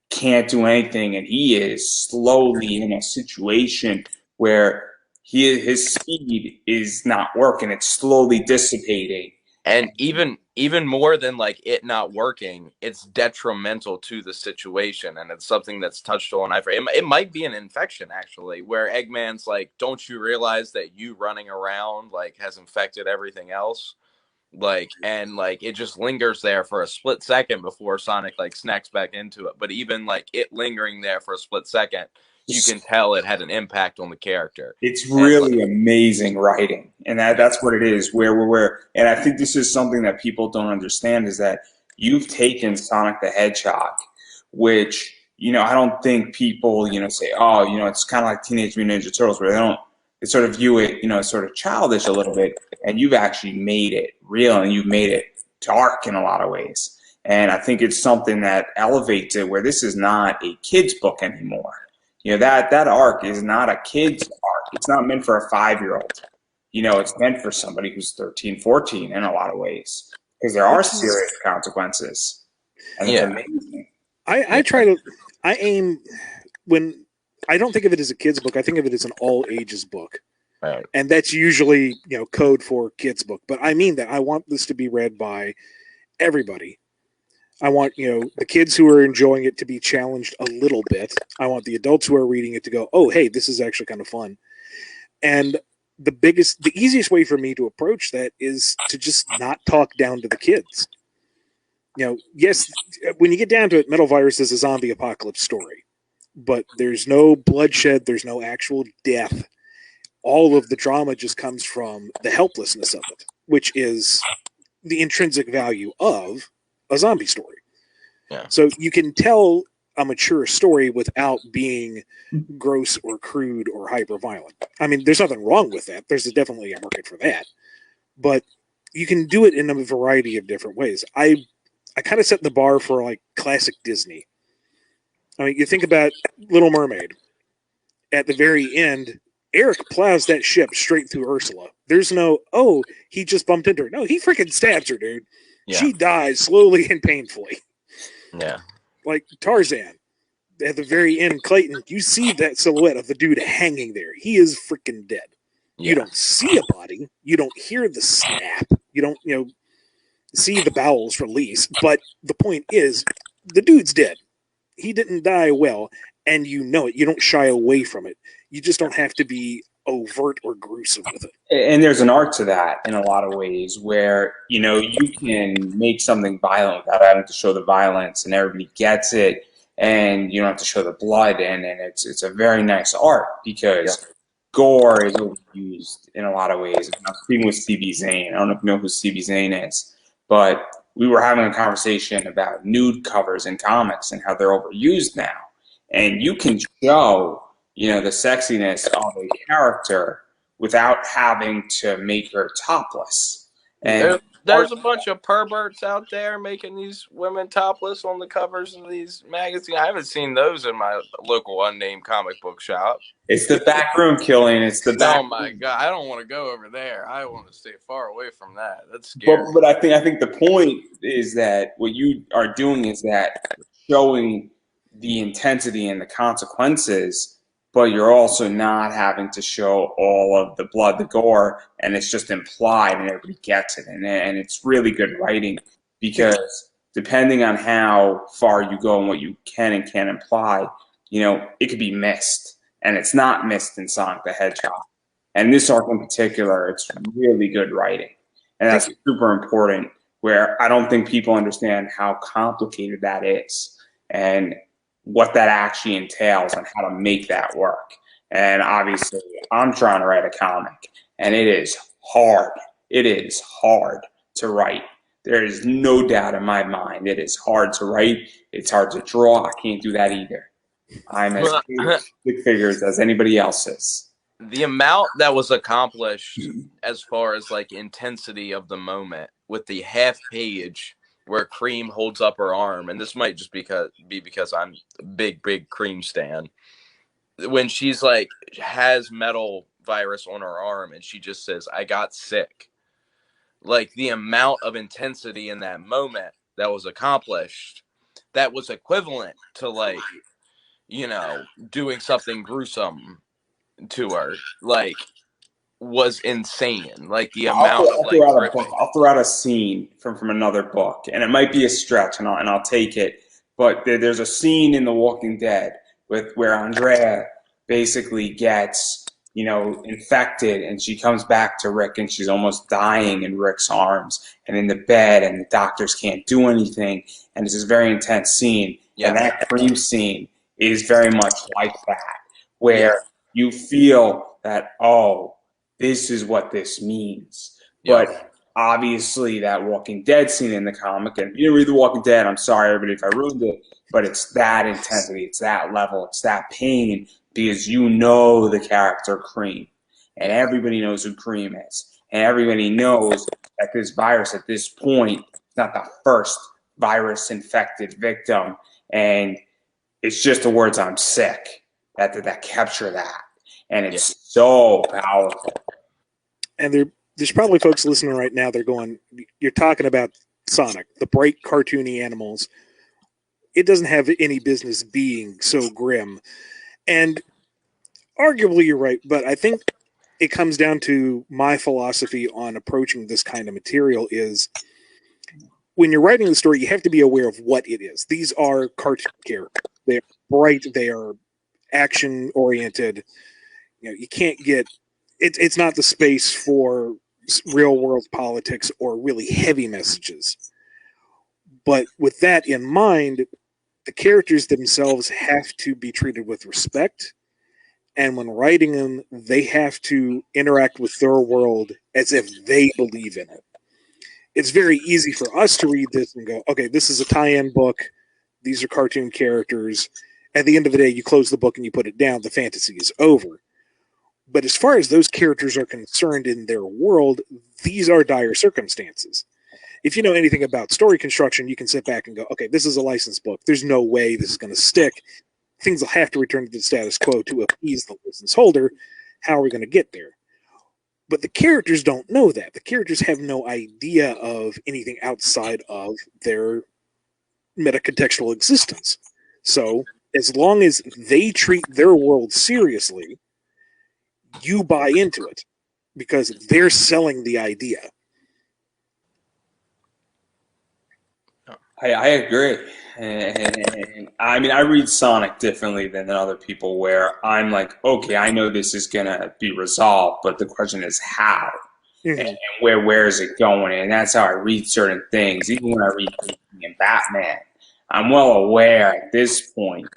can't do anything, and he is slowly in a situation where his speed is not working. It's slowly dissipating. And even more than like it not working, it's detrimental to the situation, and it's something that's touched on. It might be an infection actually, where Eggman's like, "Don't you realize that you running around like has infected everything else?" Like, and like it just lingers there for a split second before Sonic like snacks back into it. But even like it lingering there for a split second, you can tell it had an impact on the character. It's And really amazing writing, and that's what it is. And I think this is something that people don't understand is that you've taken Sonic the Hedgehog, which I don't think people say, oh, it's kind of like Teenage Mutant Ninja Turtles, where they sort of view it sort of childish a little bit, and you've actually made it real and you've made it dark in a lot of ways. And I think it's something that elevates it, where this is not a kid's book anymore. That arc is not a kid's arc. It's not meant for a 5-year-old. It's meant for somebody who's 13, 14 in a lot of ways, because there are serious consequences. And it's amazing. I aim when I don't think of it as a kid's book. I think of it as an all ages book. Right. And that's usually, code for kids book. But I mean that I want this to be read by everybody. I want, the kids who are enjoying it to be challenged a little bit. I want the adults who are reading it to go, oh, hey, this is actually kind of fun. And the easiest way for me to approach that is to just not talk down to the kids. Yes, when you get down to it, Metal Virus is a zombie apocalypse story, but there's no bloodshed, there's no actual death. All of the drama just comes from the helplessness of it, which is the intrinsic value of a zombie story. Yeah. So you can tell a mature story without being gross or crude or hyper violent. I mean, there's nothing wrong with that. There's definitely a market for that. But you can do it in a variety of different ways. I kind of set the bar for like classic Disney. I mean, you think about Little Mermaid. At the very end, Eric plows that ship straight through Ursula. There's no, oh, he just bumped into her. No, he freaking stabs her, dude. Yeah. She dies slowly and painfully. Yeah. Like Tarzan. At the very end, Clayton, you see that silhouette of the dude hanging there. He is freaking dead. Yeah. You don't see a body. You don't hear the snap. You don't, see the bowels release. But the point is, the dude's dead. He didn't die well, and you know it. You don't shy away from it. You just don't have to be overt or gruesome with it. And there's an art to that in a lot of ways, where you can make something violent without having to show the violence, and everybody gets it, and you don't have to show the blood, and it's a very nice art, because gore is overused in a lot of ways. I'm speaking with CB Zane. I don't know if you know who CB Zane is, but we were having a conversation about nude covers in comics and how they're overused now. And you can show, the sexiness of a character without having to make her topless. And there's a bunch of perverts out there making these women topless on the covers of these magazines. I haven't seen those in my local unnamed comic book shop. It's the back room, Killian. It's the back. Oh my God! I don't want to go over there. I want to stay far away from that. That's scary. But I think the point is that what you are doing is that showing the intensity and the consequences, but you're also not having to show all of the blood, the gore, and it's just implied and everybody gets it. And it's really good writing, because depending on how far you go and what you can and can't imply, it could be missed. And it's not missed in Sonic the Hedgehog. And this arc in particular, it's really good writing. And that's super important, where I don't think people understand how complicated that is and what that actually entails and how to make that work. And obviously, I'm trying to write a comic, and it is hard. It is hard to write. There is no doubt in my mind. It is hard to write. It's hard to draw. I can't do that either. I'm as big figures as anybody else is. The amount that was accomplished as far as like intensity of the moment with the half page where Cream holds up her arm, and this might just be because I'm a big Cream stan. When she's like has Metal Virus on her arm and she just says, "I got sick." Like the amount of intensity in that moment that was accomplished, that was equivalent to like, doing something gruesome to her. Like was insane. Like the amount of like ripping. I'll throw out a scene from another book, and it might be a stretch, and I'll take it. But there's a scene in The Walking Dead where Andrea basically gets infected, and she comes back to Rick, and she's almost dying in Rick's arms and in the bed, and the doctors can't do anything, and it's this very intense scene. Yeah. And that cream scene is very much like that, where you feel that, oh, this is what this means. Yeah. But obviously that Walking Dead scene in the comic, and if you didn't read The Walking Dead, I'm sorry everybody if I ruined it, but it's that intensity, it's that level, it's that pain, because you know the character Cream, and everybody knows who Cream is, and everybody knows that this virus at this point is not the first virus-infected victim, and it's just the words "I'm sick" that capture that, and it's so powerful. And there's probably folks listening right now. They're going, "You're talking about Sonic, the bright, cartoony animals. It doesn't have any business being so grim." And arguably, you're right, but I think it comes down to my philosophy on approaching this kind of material is when you're writing the story, you have to be aware of what it is. These are cartoon characters. They're bright. They are action oriented. You can't get it's not the space for real world politics or really heavy messages. But with that in mind, the characters themselves have to be treated with respect. And when writing them, they have to interact with their world as if they believe in it. It's very easy for us to read this and go, okay, this is a tie-in book. These are cartoon characters. At the end of the day, you close the book and you put it down. The fantasy is over. But as far as those characters are concerned in their world, these are dire circumstances. If you know anything about story construction, you can sit back and go, okay, this is a licensed book. There's no way this is going to stick. Things will have to return to the status quo to appease the license holder. How are we going to get there? But the characters don't know that. The characters have no idea of anything outside of their metacontextual existence. So as long as they treat their world seriously, you buy into it because they're selling the idea. I agree. And I mean, I read Sonic differently than other people where I'm like, okay, I know this is going to be resolved, but the question is how and where is it going? And that's how I read certain things. Even when I read Batman, I'm well aware at this point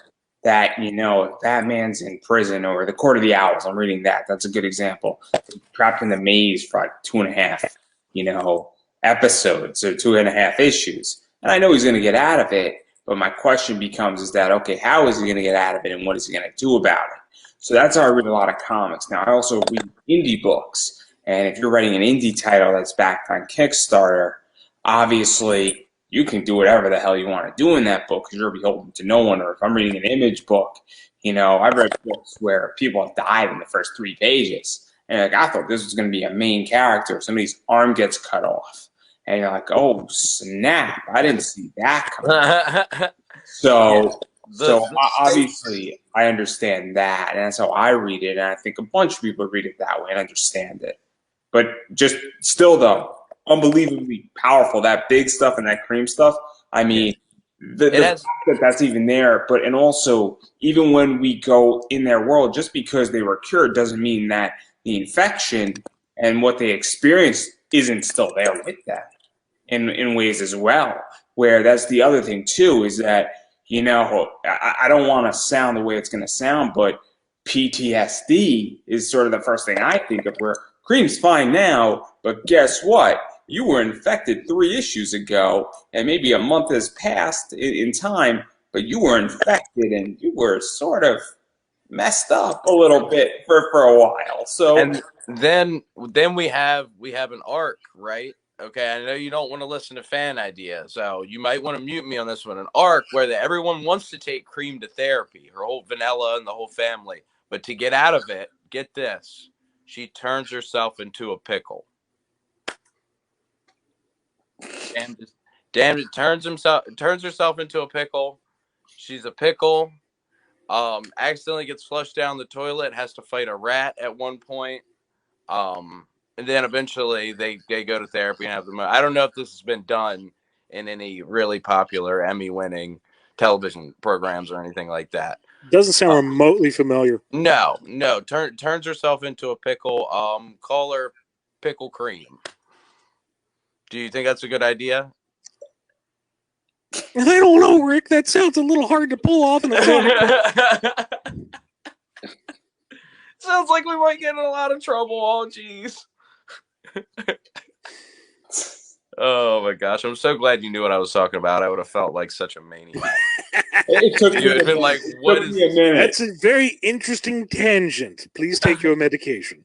that, if Batman's in prison or the Court of the Owls, I'm reading that. That's a good example. Trapped in the maze for like 2.5, episodes or 2.5 issues. And I know he's going to get out of it, but my question becomes is that, okay, how is he going to get out of it and what is he going to do about it? So that's how I read a lot of comics. Now, I also read indie books. And if you're writing an indie title that's backed on Kickstarter, obviously you can do whatever the hell you want to do in that book because you're beholden to no one. Or if I'm reading an image book, I've read books where people have died in the first 3 pages. And I thought this was going to be a main character. Somebody's arm gets cut off. And you're like, oh, snap. I didn't see that coming. So obviously I understand that. And that's how I read it. And I think a bunch of people read it that way and understand it. But just still, though, unbelievably powerful. That big stuff and that cream stuff. I mean, the fact that that's even there. And also, even when we go in their world, just because they were cured doesn't mean that the infection and what they experienced isn't still there with them in ways as well. Where that's the other thing, too, is that, I don't want to sound the way it's going to sound, but PTSD is sort of the first thing I think of where Cream's fine now, but guess what? You were infected 3 issues ago, and maybe a month has passed in time, but you were infected and you were sort of messed up a little bit for a while. So, and then we have an arc, right? Okay, I know you don't want to listen to fan ideas, so you might want to mute me on this one. An arc where everyone wants to take Cream to therapy, her whole Vanilla and the whole family, but to get out of it, get this, she turns herself into a pickle. Damn it, turns herself into a pickle. She's a pickle. Accidentally gets flushed down the toilet. Has to fight a rat at one point. And then eventually they go to therapy and have the. I don't know if this has been done in any really popular Emmy-winning television programs or anything like that. Doesn't sound remotely familiar. No. Turns herself into a pickle. Call her Pickle Cream. Do you think that's a good idea? I don't know, Rick. That sounds a little hard to pull off. Sounds like we might get in a lot of trouble. Oh, jeez. Oh my gosh! I'm so glad you knew what I was talking about. I would have felt like such a maniac. It took You had been like, "What is this?" That's a very interesting tangent. Please take your medication.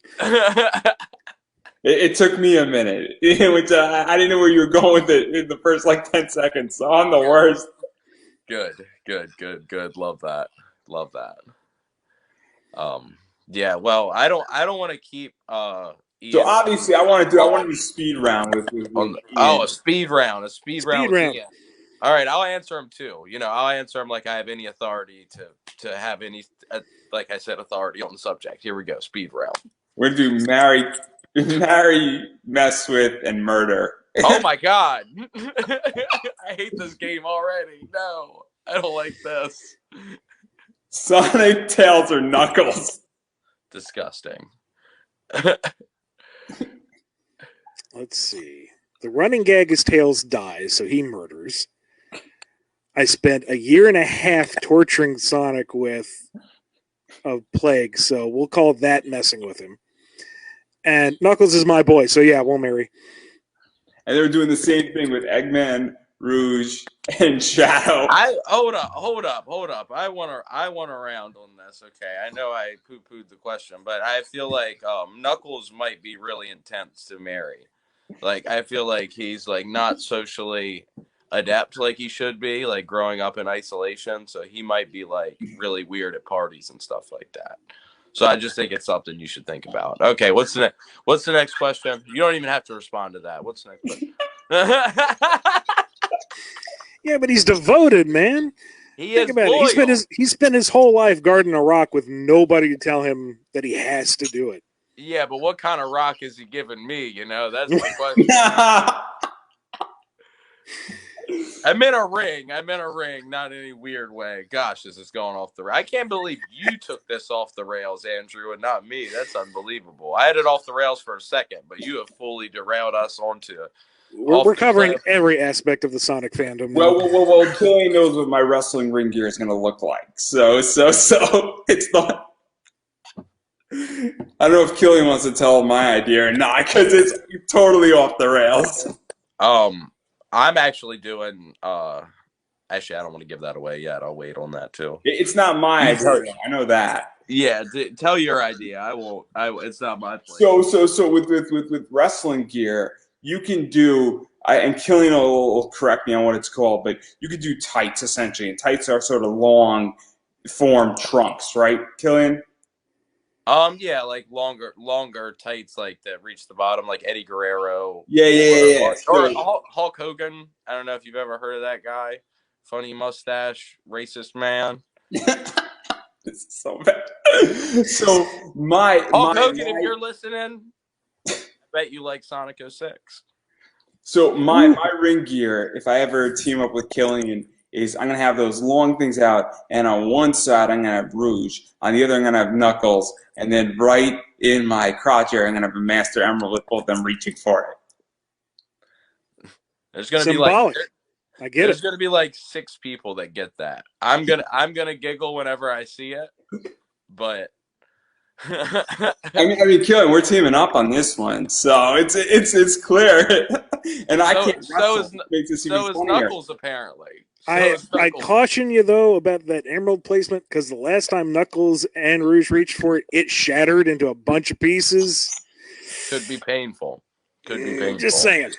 It took me a minute, which I didn't know where you were going with it in the first like 10 seconds. So I'm the worst. Good. Love that. Yeah. Well, I don't want to keep. So obviously, I want to do speed round with a speed round. A speed round with Ian. All right, I'll answer him too. I'll answer him like I have any authority to have any, like I said, authority on the subject. Here we go, speed round. We're gonna do marry, mess with, and murder. Oh my God! I hate this game already. No, I don't like this. Sonic, Tails, or Knuckles? Disgusting. Let's see. The running gag is Tails dies, so he murders. I spent a year and a half torturing Sonic with a plague, so we'll call that messing with him. And Knuckles is my boy, so yeah, we'll marry. And they were doing the same thing with Eggman, Rouge, and Shadow. Hold up. I want a round on this. Okay, I know I poo-pooed the question, but I feel like Knuckles might be really intense to marry. Like, I feel like he's like not socially adept like he should be, like growing up in isolation. So he might be like really weird at parties and stuff like that. So I just think it's something you should think about. Okay, what's the next question? You don't even have to respond to that. What's the next question? Yeah, but he's devoted, man. Think about loyal. It. He spent his whole life guarding a rock with nobody to tell him that he has to do it. Yeah, but what kind of rock is he giving me? That's my question. I meant a ring, not in any weird way. Gosh, this is going off the rails. I can't believe you took this off the rails, Andrew, and not me. That's unbelievable. I had it off the rails for a second, but you have fully derailed us onto it. We're covering every aspect of the Sonic fandom. Well, Killian knows what my wrestling ring gear is going to look like. So it's not. I don't know if Killian wants to tell my idea or not, because it's totally off the rails. I'm actually doing. Actually, I don't want to give that away yet. I'll wait on that too. It's not my idea. I know that. Yeah, tell your idea. I won't. It's not my place. So with wrestling gear, you can do. And Killian will correct me on what it's called, but you could do tights essentially. And tights are sort of long form trunks, right, Killian? Yeah, like longer tights, like that reach the bottom, like Eddie Guerrero. Yeah. Or Hulk Hogan. I don't know if you've ever heard of that guy. Funny mustache, racist man. This is so bad. So Hulk Hogan, if you're listening, I bet you like Sonic 06. So my ring gear, if I ever team up with Killian, is I'm going to have those long things out, and on one side I'm going to have Rouge, on the other I'm going to have Knuckles, and then right in my crotch area I'm going to have a Master Emerald with both of them reaching for it. There's going to be there's going to be like 6 people that get that. I'm gonna giggle whenever I see it, but I mean, Killian, we're teaming up on this one, so it's clear, and I can't. So is Knuckles apparently. I caution you though about that emerald placement, because the last time Knuckles and Rouge reached for it, it shattered into a bunch of pieces. Could be painful. Just saying.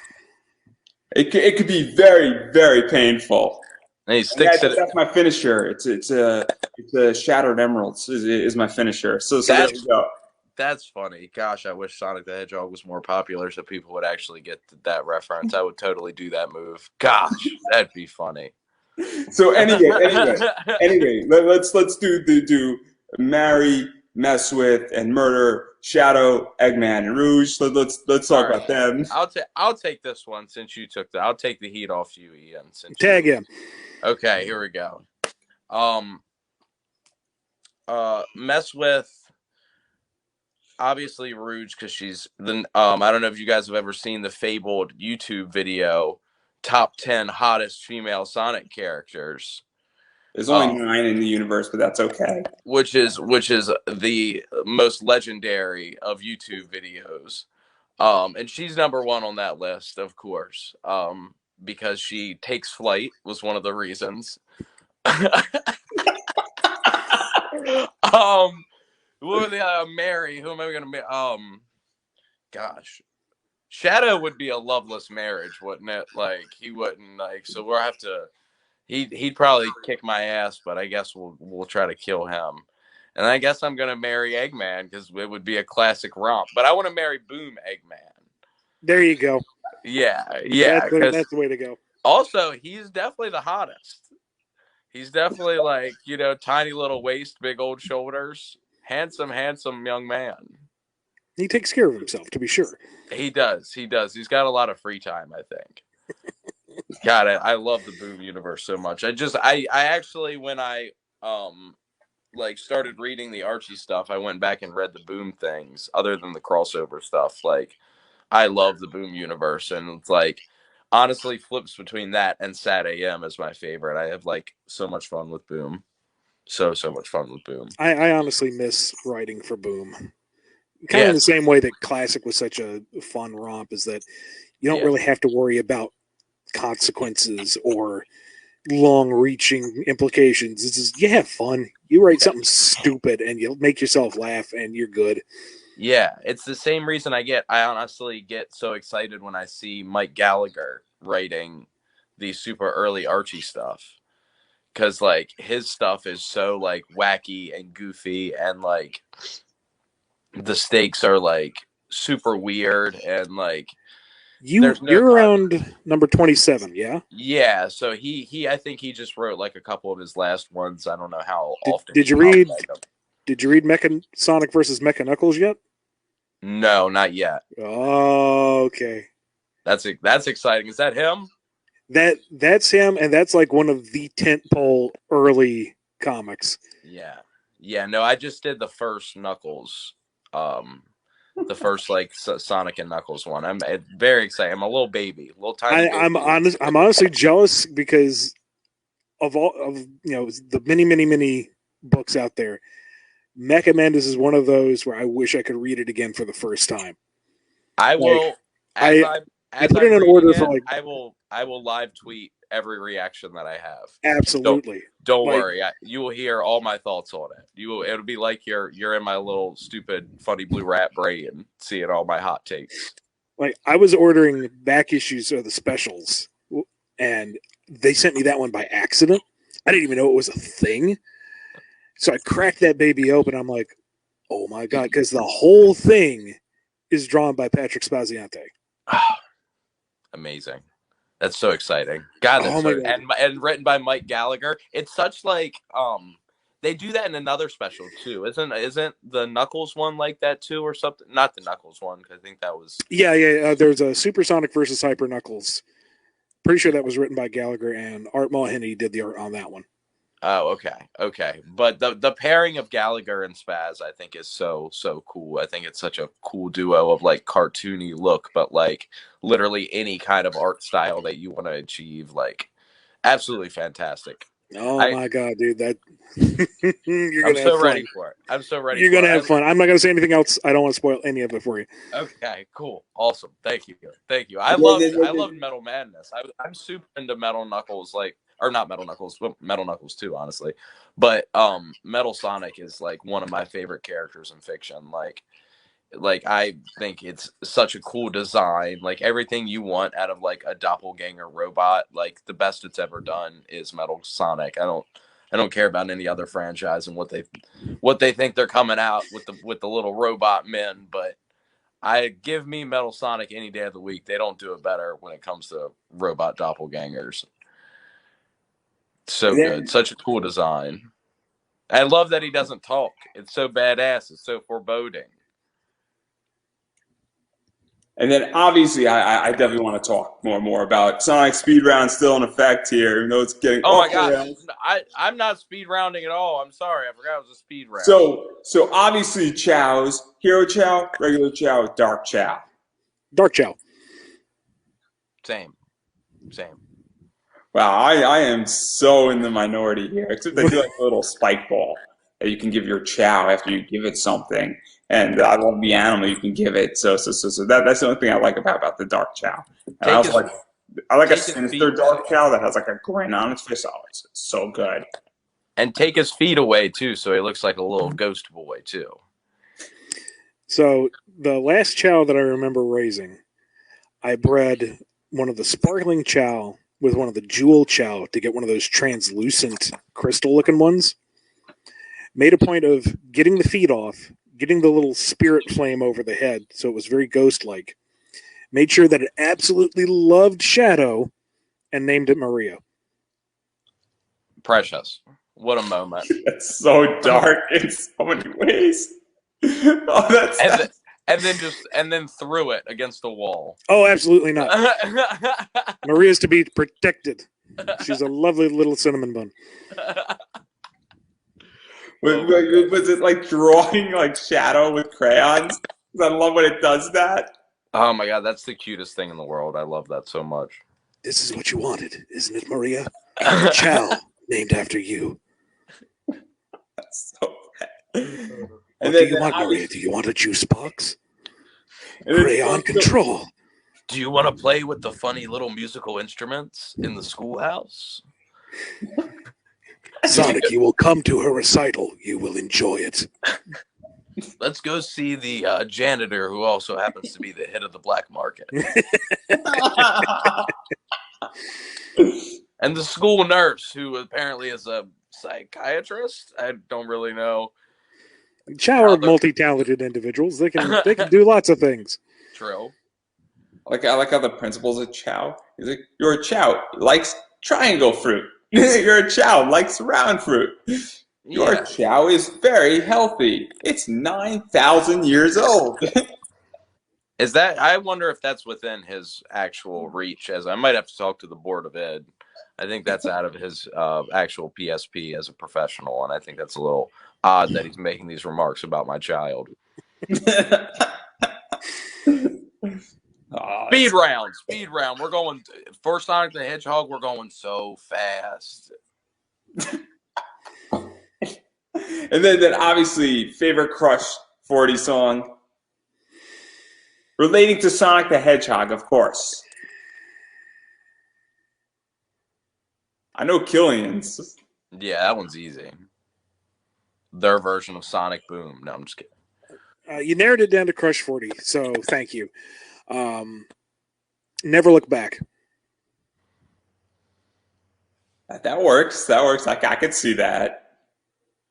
It could be very, very painful. And he sticks it. That's my finisher. It's a shattered emeralds is my finisher. So there you go. That's funny. Gosh, I wish Sonic the Hedgehog was more popular so people would actually get that reference. I would totally do that move. Gosh, that'd be funny. So anyway, let's do marry, mess with, and murder Shadow, Eggman, and Rouge. Let's talk about them. I'll take this one since you took I'll take the heat off you, Ian. Tag him. Okay, here we go. Mess with obviously Rouge because she's the I don't know if you guys have ever seen the fabled YouTube video top 10 hottest female Sonic characters. There's only 9 in the universe, but that's okay. Which is the most legendary of YouTube videos. And she's number 1 on that list, of course. Because she takes flight was one of the reasons. What would Mary? Who am I gonna marry? Gosh. Shadow would be a loveless marriage, wouldn't it? Like he wouldn't so we'll have to he'd probably kick my ass, but I guess we'll try to kill him. And I guess I'm gonna marry Eggman because it would be a classic romp. But I want to marry Boom Eggman. There you go. Yeah. That's the way to go. Also, he's definitely the hottest. He's definitely tiny little waist, big old shoulders, handsome young man. He takes care of himself, to be sure. He does. He's got a lot of free time, I think. God, I love the Boom universe so much. I actually, when I started reading the Archie stuff, I went back and read the Boom things other than the crossover stuff. I love the Boom universe, and it's honestly flips between that and Sad AM is my favorite. I have so much fun with Boom. So much fun with Boom. I honestly miss writing for Boom. Kind of in the same way that Classic was such a fun romp, is that you don't really have to worry about consequences or long-reaching implications. It's just, you have fun. You write something stupid and you'll make yourself laugh and you're good. Yeah, it's the same reason I honestly get so excited when I see Mike Gallagher writing the super early Archie stuff. Because, his stuff is so, wacky and goofy and, the stakes are, super weird and, You're around number 27, yeah? Yeah, so I think he just wrote, a couple of his last ones. I don't know how often. Did you read Mecha Sonic versus Mecha Knuckles yet? No, not yet. Oh, okay. That's exciting. Is that him? That's him, and that's one of the tentpole early comics. Yeah. No, I just did the first Knuckles, the first Sonic and Knuckles one. I'm very excited. I'm a little baby, little tiny. I'm honestly jealous because of all of the many books out there. Mecha Mendes is one of those where I wish I could read it again for the first time. I will. I put in an order for I will live tweet every reaction that I have. Absolutely. Don't worry. You will hear all my thoughts on it. It'll be like you're in my little stupid funny blue rat brain seeing all my hot takes. I was ordering back issues of the specials and they sent me that one by accident. I didn't even know it was a thing. So I cracked that baby open. I'm like, oh my God, because the whole thing is drawn by Patrick Spaziante. Amazing. That's so exciting. God, that's and written by Mike Gallagher. It's such they do that in another special too. Isn't the Knuckles one like that too or something? Not the Knuckles one, because I think that was there's a Supersonic versus Hyper Knuckles. Pretty sure that was written by Gallagher, and Art Mulhenny did the art on that one. Oh, okay. But the pairing of Gallagher and Spaz, I think, is so cool. I think it's such a cool duo of cartoony look, but literally any kind of art style that you want to achieve, absolutely fantastic. Oh my God, dude! I'm so ready for it. I'm so ready. You're gonna have fun. I'm not gonna say anything else. I don't want to spoil any of it for you. Okay, cool, awesome. Thank you. I love Metal Madness. I'm super into Metal Knuckles, or not Metal Knuckles, but Metal Knuckles too, honestly. But Metal Sonic is one of my favorite characters in fiction. I think it's such a cool design. Everything you want out of a doppelganger robot, the best it's ever done is Metal Sonic. I don't care about any other franchise and what they think they're coming out with the little robot men, but I give me Metal Sonic any day of the week. They don't do it better when it comes to robot doppelgangers. So good. Such a cool design. I love that he doesn't talk. It's so badass. It's so foreboding. And then obviously, I definitely want to talk more and more about Sonic Speed Round still in effect here, even though it's getting Oh my off the God, rails. I'm not speed rounding at all. I'm sorry, I forgot it was a speed round. So obviously, Chow's Hero Chow, regular Chow, Dark Chow. Dark Chow. Same. Wow, I am so in the minority here. Except I do like a little spike ball that you can give your Chow after you give it something, and I love the animal you can give it. So that's the only thing I like about the Dark Chow. And I also like a sinister Dark Chow that has like a grin on its face. Oh, it's so good. And take his feet away too, so he looks like a little ghost boy too. So the last Chow that I remember raising, I bred one of the sparkling Chow with one of the jewel Chow to get one of those translucent crystal-looking ones. Made a point of getting the feet off, getting the little spirit flame over the head, so it was very ghost-like. Made sure that it absolutely loved Shadow, and named it Maria. Precious. What a moment. That's so dark in so many ways. Oh, and then threw it against the wall. Oh, absolutely not. Maria's to be protected. She's a lovely little cinnamon bun. Was it like drawing like Shadow with crayons? I love when it does that. Oh my God, that's the cutest thing in the world. I love that so much. This is what you wanted, isn't it, Maria? A Chow named after you. That's so bad. What do you want, Maria? Do you want a juice box? Crayon control. Do you want to play with the funny little musical instruments in the schoolhouse? Sonic, you will come to her recital. You will enjoy it. Let's go see the janitor, who also happens to be the head of the black market. And the school nurse, who apparently is a psychiatrist. I don't really know. Chow are multi-talented individuals. They can do lots of things. True. I like how the principal's a Chow. He's like, you're a Chow, likes triangle fruit. You're a Chow, likes round fruit. Your Chow is very healthy. It's 9,000 years old. Is that? I wonder if that's within his actual reach. As I might have to talk to the board of ed. I think that's out of his actual PSP as a professional, and I think that's a little odd that he's making these remarks about my child. Speed round. We're going for Sonic the Hedgehog. We're going so fast. And then obviously favorite Crush 40 song relating to Sonic the Hedgehog, of course. I know Killian's. Yeah, that one's easy. Their version of Sonic Boom. No, I'm just kidding. You narrowed it down to Crush 40, so thank you. Never Look Back. That works. I could see that.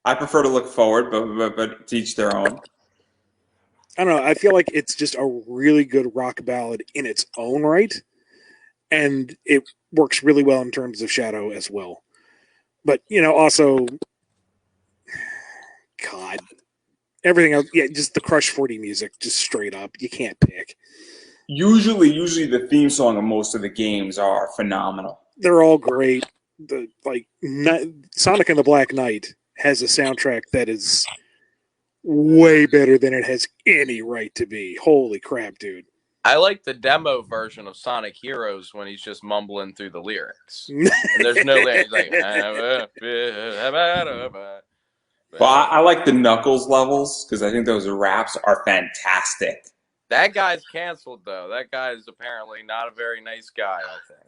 I prefer to look forward, but to each their own. I don't know. I feel like it's just a really good rock ballad in its own right, and it works really well in terms of Shadow as well. But also, God, everything else. Yeah, just the Crush 40 music, just straight up. You can't pick. Usually the theme song of most of the games are phenomenal. They're all great. Sonic and the Black Knight has a soundtrack that is way better than it has any right to be. Holy crap, dude. I like the demo version of Sonic Heroes when he's just mumbling through the lyrics. And there's no lyrics. Like, well, I like the Knuckles levels because I think those raps are fantastic. That guy's canceled, though. That guy is apparently not a very nice guy, I think.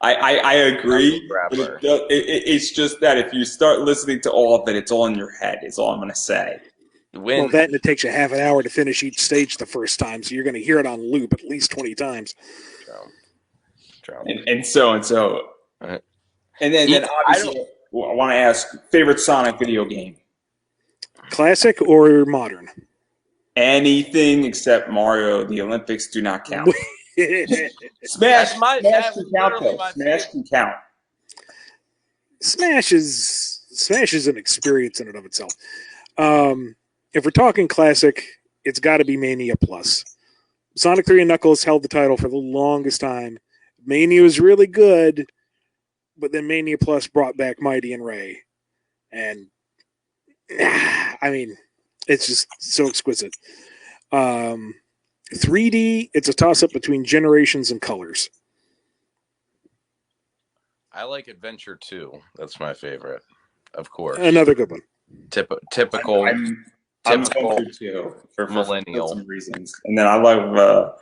I agree. It's just that if you start listening to all of it, it's all in your head, is all I'm going to say. Well, that and it takes you half an hour to finish each stage the first time, so you're going to hear it on loop at least 20 times. True. And so. And then obviously, I want to ask, favorite Sonic video game? Classic or modern? Anything except Mario. The Olympics do not count. Smash can count. Smash is an experience in and of itself. If we're talking classic, it's got to be Mania Plus. Sonic 3 and Knuckles held the title for the longest time. Mania was really good, but then Mania Plus brought back Mighty and Ray. And, I mean, it's just so exquisite. 3D, it's a toss-up between Generations and Colors. I like Adventure 2. That's my favorite, of course. Another good one. Typical. I'm Typical Adventure 2 for millennial. some reasons. And then I love,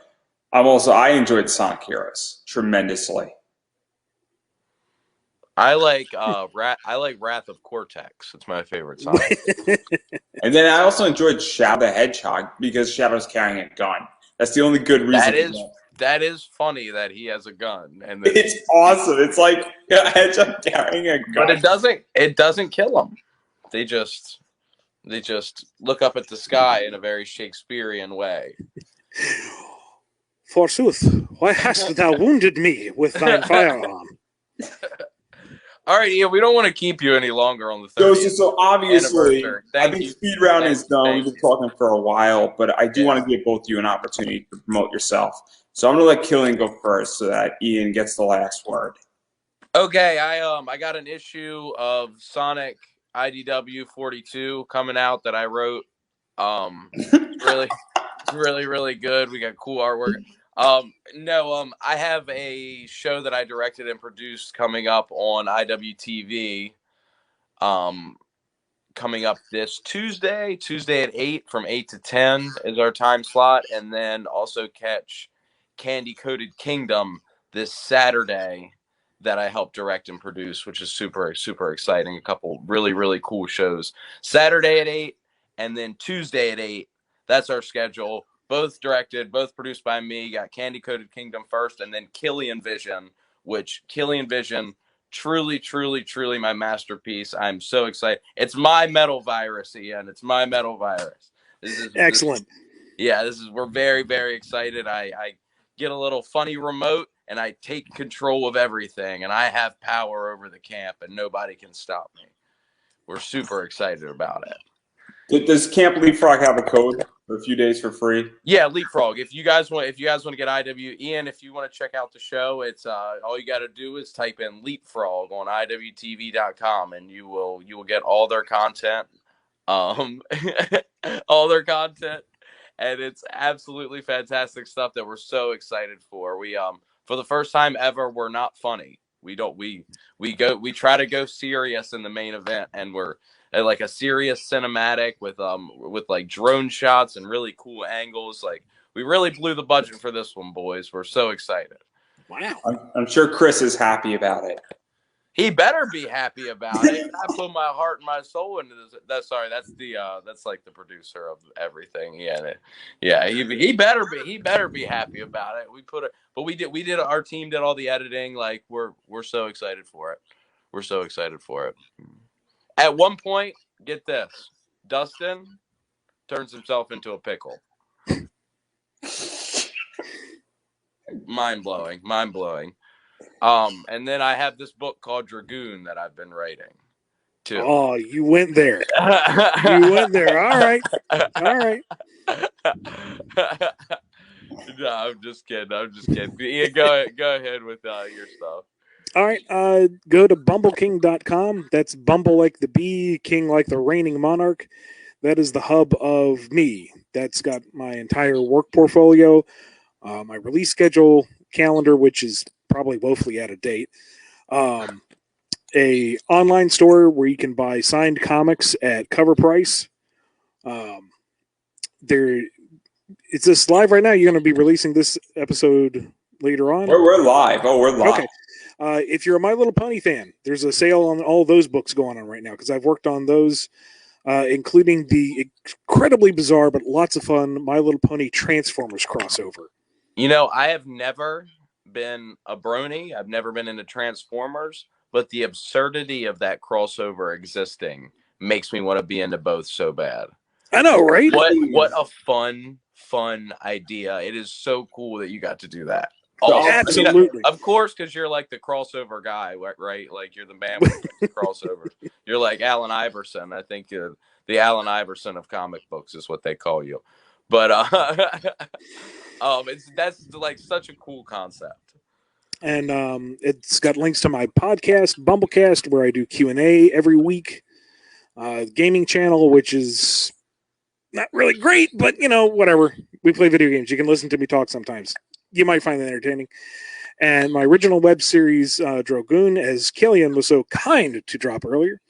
I enjoyed Sonic Heroes tremendously. I like Wrath of Cortex. It's my favorite song. And then I also enjoyed Shadow the Hedgehog because Shadow's carrying a gun. That's the only good reason. That is funny that he has a gun, and it's awesome. It's like a hedgehog carrying a gun, but it doesn't kill them. They just look up at the sky in a very Shakespearean way. Forsooth, why hast thou wounded me with thine firearm? All right, Ian, we don't want to keep you any longer on the 30th. So obviously, I think you. speed round is done. We've been talking for a while, but I do want to give both you an opportunity to promote yourself. So I'm going to let Killian go first so that Ian gets the last word. Okay, I got an issue of Sonic IDW 42 coming out that I wrote. Really good. We got cool artwork. I have a show that I directed and produced coming up on IWTV. Coming up this Tuesday at 8 from 8 to 10 is our time slot, and then also catch Candy Coated Kingdom this Saturday that I helped direct and produce, which is super exciting. A couple really cool shows. Saturday at 8 and then Tuesday at 8. That's our schedule. Both directed, both produced by me. Got Candy Coated Kingdom first, and then Killian Vision, truly my masterpiece. I'm so excited. It's my metal virus, Ian. It's my metal virus. This is excellent. We're very excited. I get a little funny remote and I take control of everything, and I have power over the camp and nobody can stop me. We're super excited about it. Does Camp Leapfrog have a code for a few days for free? Yeah, Leapfrog. If you guys want to get IW, Ian, if you want to check out the show, it's all you got to do is type in Leapfrog on IWTV.com, and you will get all their content, all their content, and it's absolutely fantastic stuff that we're so excited for. We for the first time ever, we're not funny. We try to go serious in the main event, and we're like a serious cinematic with like drone shots and really cool angles. Like, we really blew the budget for this one, boys. We're so excited. Wow. I'm sure Chris is happy about it. He better be happy about it. I put my heart and my soul into this. That's like the producer of everything. He better be happy about it. Our team did all the editing. Like, we're so excited for it. We're so excited for it. At one point, get this, Dustin turns himself into a pickle. Mind blowing. And then I have this book called Dragoon that I've been writing too. Oh, you went there. You went there. All right. No, I'm just kidding. Ian, go ahead with your stuff. All right. Go to bumbleking.com. That's Bumble like the bee, King like the reigning monarch. That is the hub of me. That's got my entire work portfolio, my release schedule, calendar, which is probably woefully out of date. A online store where you can buy signed comics at cover price. Is this live right now? You're going to be releasing this episode later on? We're live. We're live. Okay. If you're a My Little Pony fan, there's a sale on all those books going on right now because I've worked on those, including the incredibly bizarre but lots of fun My Little Pony Transformers crossover. I have never been a brony. I've never been into Transformers, but the absurdity of that crossover existing makes me want to be into both so bad. I know, right? What a fun idea. It is so cool that you got to do that. Absolutely. Of course, because you're like the crossover guy, right? Like, you're the man with the crossovers. You're like Allen Iverson. I think the Allen Iverson of comic books is what they call you. But that's like such a cool concept. And it's got links to my podcast, Bumblecast, where I do Q&A every week. Gaming channel, which is not really great, but, whatever. We play video games. You can listen to me talk sometimes. You might find it entertaining. And my original web series, Drogoon, as Killian was so kind to drop earlier.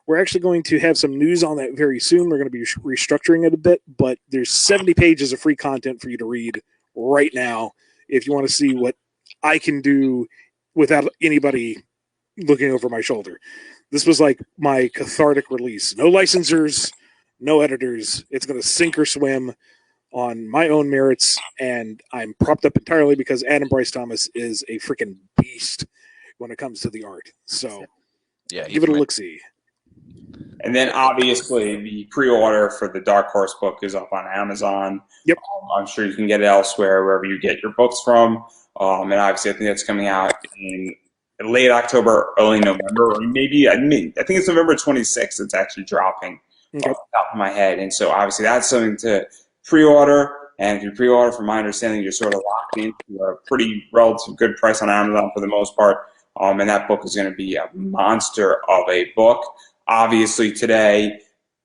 We're actually going to have some news on that very soon. We're going to be restructuring it a bit, but there's 70 pages of free content for you to read right now if you want to see what I can do without anybody looking over my shoulder. This was like my cathartic release. No licensors, no editors. It's going to sink or swim on my own merits, and I'm propped up entirely because Adam Bryce Thomas is a freaking beast when it comes to the art. So yeah, give it a look-see. And then obviously the pre-order for the Dark Horse book is up on Amazon. Yep. I'm sure you can get it elsewhere, wherever you get your books from. And obviously I think that's coming out in late October, early November, or maybe, I think it's November 26th it's actually dropping off the top of my head. And so obviously that's something to pre-order. And if you pre-order, from my understanding, you're sort of locked into a pretty relative good price on Amazon for the most part. And that book is going to be a monster of a book. Obviously today,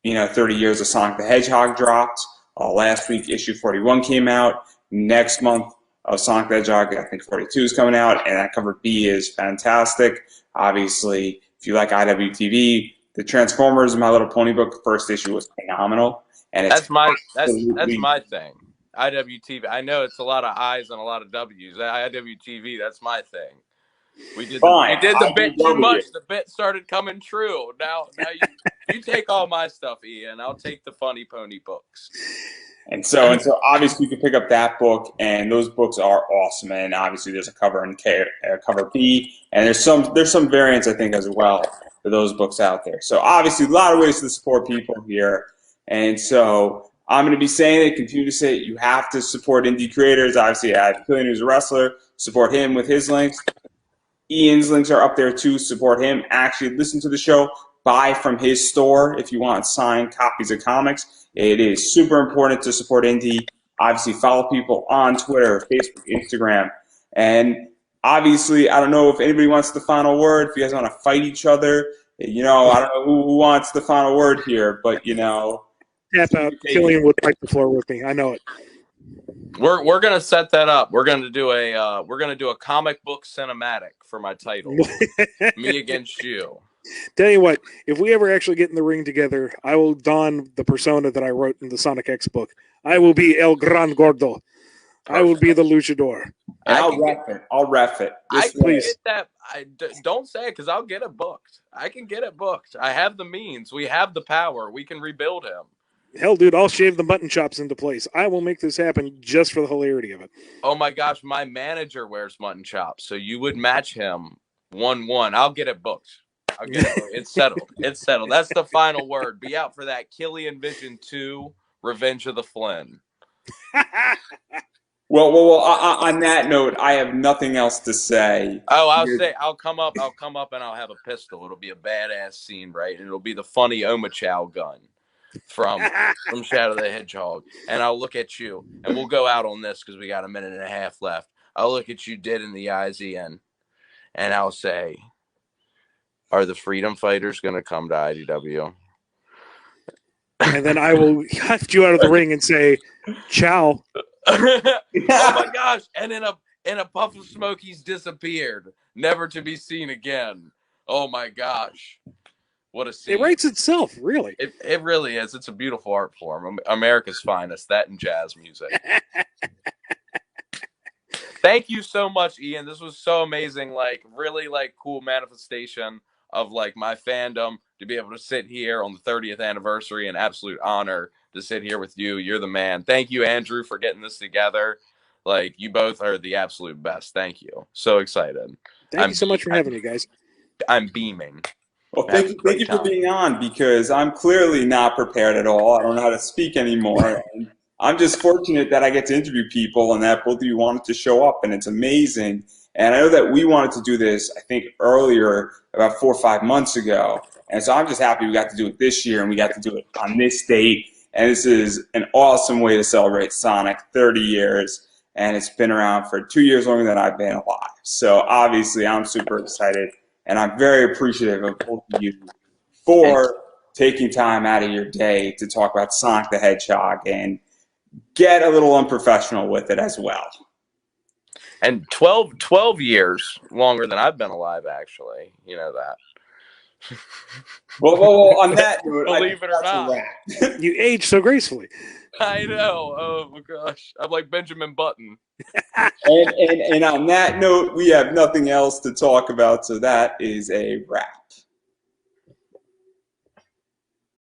30 years of Sonic the Hedgehog dropped. Last week, issue 41 came out. Next month of Sonic the Hedgehog, I think 42 is coming out, and that cover B is fantastic. Obviously, if you like IWTV, the Transformers My Little Pony book, first issue was phenomenal. And that's my thing. IWTV. I know it's a lot of I's and a lot of W's. IWTV, that's my thing. We did the bit too much. The bit started coming true. Now you take all my stuff, Ian. I'll take the funny pony books. And so obviously you can pick up that book, and those books are awesome. And obviously there's a cover in cover B, and there's some variants I think as well for those books out there. So obviously a lot of ways to support people here. And so I'm going to be saying it, continue to say it. You have to support indie creators. Obviously, I have Killian, who's a wrestler. Support him with his links. Ian's links are up there too. Support him. Actually, listen to the show. Buy from his store if you want signed copies of comics. It is super important to support indie. Obviously, follow people on Twitter, Facebook, Instagram. And obviously, I don't know if anybody wants the final word. If you guys want to fight each other, I don't know who wants the final word here, but Tap out. Killian would fight the floor with me. I know it. We're gonna set that up. We're gonna do a comic book cinematic for my title. Me against you. Tell you what, if we ever actually get in the ring together, I will don the persona that I wrote in the Sonic X book. I will be El Gran Gordo. Perfect. I will be the luchador. And I'll ref it. Please. Don't say it because I'll get it booked. I can get it booked. I have the means. We have the power. We can rebuild him. Hell, dude, I'll shave the mutton chops into place. I will make this happen just for the hilarity of it. Oh, my gosh. My manager wears mutton chops, so you would match him 1-1. I'll get it booked. It's settled. It's settled. That's the final word. Be out for that Killian Vision 2, Revenge of the Flynn. Well, on that note, I have nothing else to say. Oh, I'll come up and I'll have a pistol. It'll be a badass scene, right? And it'll be the funny Omachow gun from Shadow the Hedgehog. And I'll look at you, and we'll go out on this because we got a minute and a half left. I'll look at you dead in the eyes, Ian, and I'll say, are the freedom fighters going to come to IDW? And then I will heft you out of the ring and say, ciao. Oh my gosh. And in a puff of smoke, he's disappeared, never to be seen again. Oh my gosh. What a scene. It writes itself, really. It really is. It's a beautiful art form. America's finest, that and jazz music. Thank you so much, Ian. This was so amazing. Really cool manifestation of my fandom to be able to sit here on the 30th anniversary. An absolute honor to sit here with you. You're the man. Thank you, Andrew, for getting this together. You both are the absolute best. Thank you. So excited. Thank you so much for having me, guys. I'm beaming. Well, thank you for being on, because I'm clearly not prepared at all. I don't know how to speak anymore. And I'm just fortunate that I get to interview people and that both of you wanted to show up, and it's amazing. And I know that we wanted to do this, I think, earlier, about 4 or 5 months ago. And so I'm just happy we got to do it this year, and we got to do it on this date. And this is an awesome way to celebrate Sonic 30 years. And it's been around for 2 years longer than I've been alive. So obviously I'm super excited. And I'm very appreciative of both of you for taking time out of your day to talk about Sonic the Hedgehog and get a little unprofessional with it as well. And 12 years longer than I've been alive, actually. You know that. Well, on that note, Believe it or not. You age so gracefully. I know. Oh, my gosh. I'm like Benjamin Button. And on that note, we have nothing else to talk about, so that is a wrap.